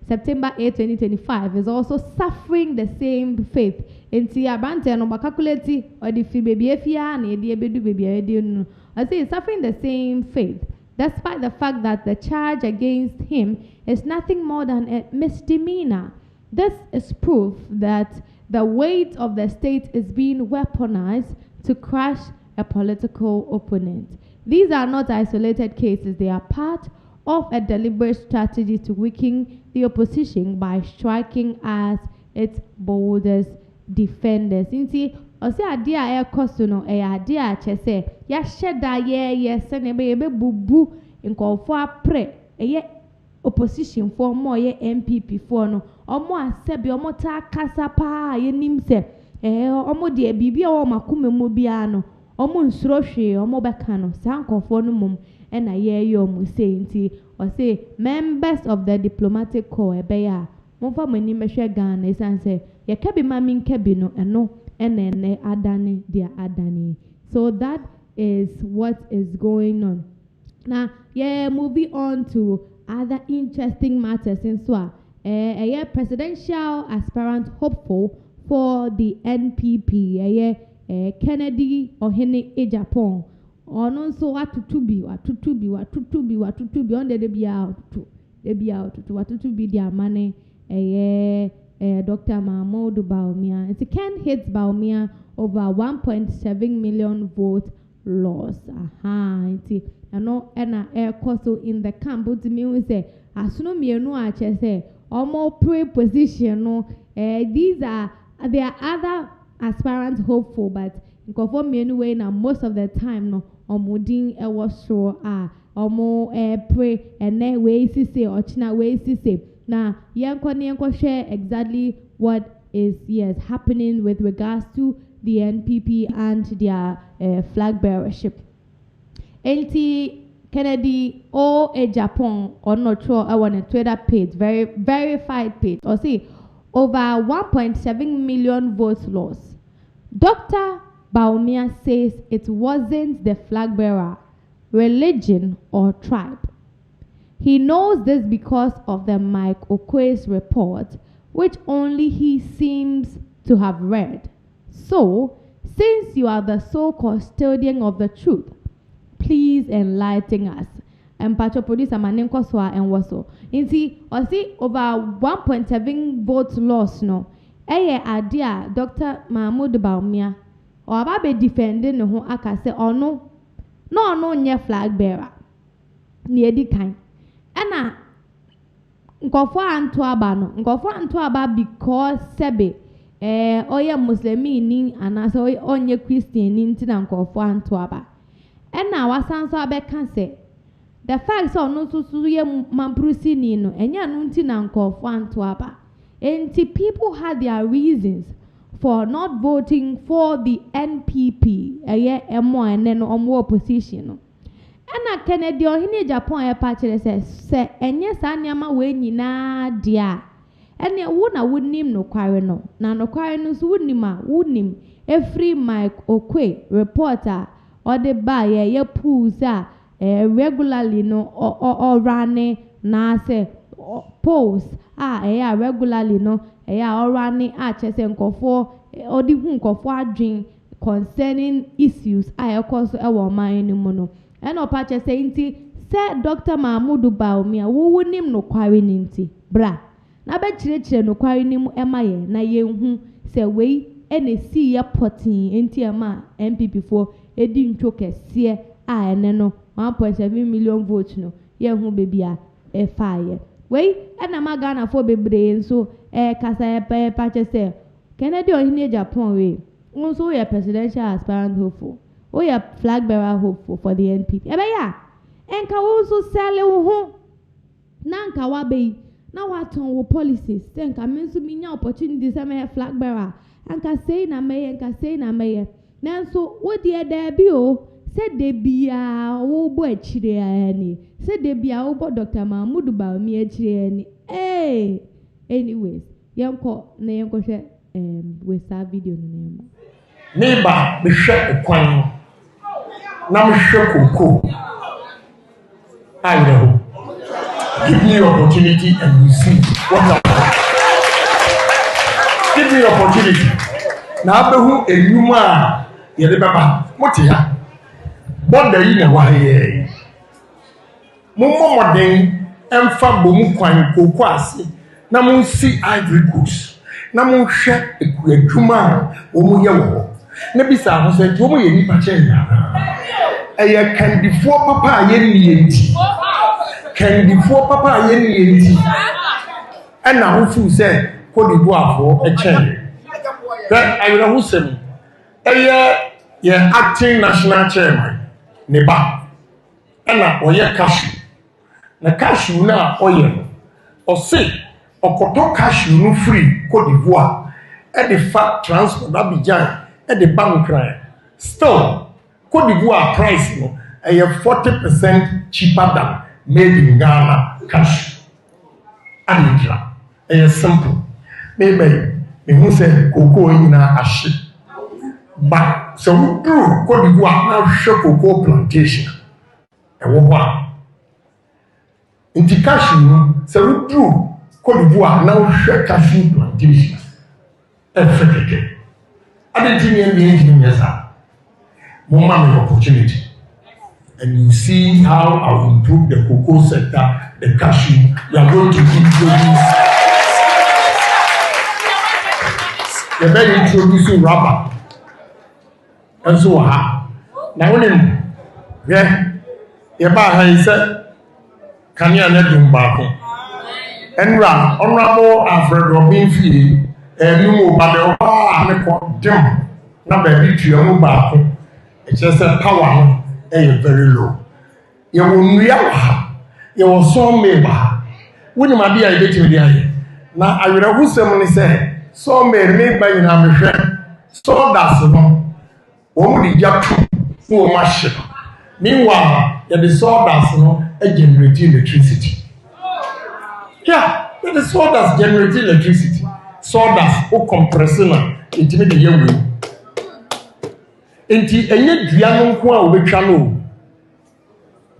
Speaker 1: September 8, 2025 is also suffering the same fate. Inti abante no calculate or the fee baby efia and the ebedu baby no. I say he's suffering the same fate, despite the fact that the charge against him is nothing more than a misdemeanor. This is proof that the weight of the state is being weaponized to crush a political opponent. These are not isolated cases. They are part of a deliberate strategy to weaken the opposition by striking as its boldest defenders. Inti osi ade a ekoso no ade a chese ya sheda ye se ne be bubu nkofo apre opposition for mo ye MPP for no omo asebi omo ta kasa pa ye nim se omo de bibia o makome mo bia no omo nsuro hwe omo beka no sankofo no mum na ye omo say nti o say members of the diplomatic corps ebeya monfa mani mehwe Ghana esan say ye kabi mami nkabi no eno ene adane dia adane. So that is what is going on. Now moving on to other interesting matters in so a presidential aspirant hopeful for the NPP Kennedy Ohene Ejapon ono so watutubi on the watutubi dia mane Dr. Mahama Baumia. It can hit Baumia over 1.7 million vote loss. It's air coso in the camp. But me say as no me no ache say almost pre-position no. There are other aspirants hopeful, but conform me anyway now most of the time no omudin was sure pre and then way say or china way say. Now, yanko share exactly what is happening with regards to the NPP and their flag bearership. NT Kennedy Japan or not sure I want a Twitter page, very verified page, or see over 1.7 million votes lost. Dr. Baumia says it wasn't the flag bearer, religion or tribe. He knows this because of the Mike Okwe's report, which only he seems to have read. So, since you are the sole custodian of the truth, please enlighten us. And Pacho producer Manenko Swa and Waso. Inti, or see over 1.7 votes lost no. Idea Dr. Mahmoud Baumia or Ababe defending no aka say or no nye flag bearer. Niedi kind. Ena nkofo anto aba because sebe oye muslimi ni anase onye christian ni ntina nkofo anto aba ena wasanso abeka se the fact so no so ye mamprusi ni no enya no ntina nkofo anto aba enti people had their reasons for not voting for the NPP emo ene no omo opposition no. Ena Kennedy Ohene Japan patchere se enye sa nyama we nyina dia ene wo na wonim no kware no na no kware no so wonim every Mike Okwe reporter or the ba ye pools regularly no or running na se post regularly no or running chese nkofo odi hu nkofo adwen concerning issues cause e man ni mo no. And opache say inti say Dr. Mahmoud Baumia wo nim no kware ninti bra na be chire no kware nim emaye na yenhu say we ene si ya potin enti ema MPP for edi ntwo kese ene no 1.7 million votes no yenhu bebia faye we ena magana for bebre so kasa pache say Kennedy Ohene Japan we also your presidential aspirant hopeful. Oh, yeah, flag bearer hopeful for the NPP. Ebeya, enka also sell ho. Nanka wabe. Na waton wo policies. Enka mensu minya opportunity say me flag bearer. Enka say na meye. Nanso wo de bi o. Say de bia wo bo achire ani. Say de bia wo bo Dr. Mahmoud Baumia achire ani. Anyways, yenko hwe we sa video no.
Speaker 3: Neighbor, be shut the coin. Now Koko. I know. Give me opportunity and you see what happens. Give me opportunity. Now who a human remember what ya? But the in a way. Momo modern and fabo kwan kokwasi. Na mun see Ivory Coast. na mo hwɛ adwuma a wɔn yɛ wɔ na bisa ho sɛ wɔn yɛ nipa kyɛn nyinaa ɛyɛ kandifoɔ papa a yɛn nie nti kandifoɔ papa a yɛn nie nti ɛna ahosuo sɛ kodibuafoɔ ɛkyɛn bɛ ayerɛhosɛm ɛyɛ yɛn acting national chairman ne ba ɛna ɔyɛ cashew na cashew na ɔyɛ no ɔse ɔkɔtɔ cashew no free kodibuo ɛde fa transport Abidjan ɛde ba nkran still kodibuo price no ɛyɛ 40% cheaper than made in Ghana cashew anidra ɛyɛ simple maybe mehu sɛ cocoa nyinaa ahye but sɛ woduru kodibuo na hwɛ cocoa plantation ɛwɔ hɔ a nti cashew no sɛ woduru kodibuo na hwɛ cashew plantation ɛfɛ kɛkɛ adanti ne ɛnyɛ nyɛ saa mo ma me opportunity and you see how I will improve the cocoa sector, the cashew. We are going to introduce. We are going to introduce rubber. And so, now when you buy, he said, can you let them back? And run, honorable Alfred Robin Fee, and you move by the I'm dim. Now, baby, to your move back. It's just a power. Very low. You will know you will so me ba. When you might be a bit in the eye. Now, I will have someone say, so may made by you have a friend. So that's no. Only just who much. Meanwhile, the sawdust no generate electricity. Yeah, the sawdust generate electricity. Sawdust or compressing it made the young. Enti enye dua no nko a obetwa no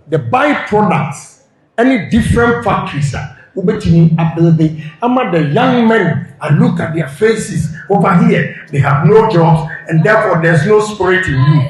Speaker 3: the byproducts any different factories obetini ability ama the young men I look at their faces over here they have no jobs and therefore there's no spirit in you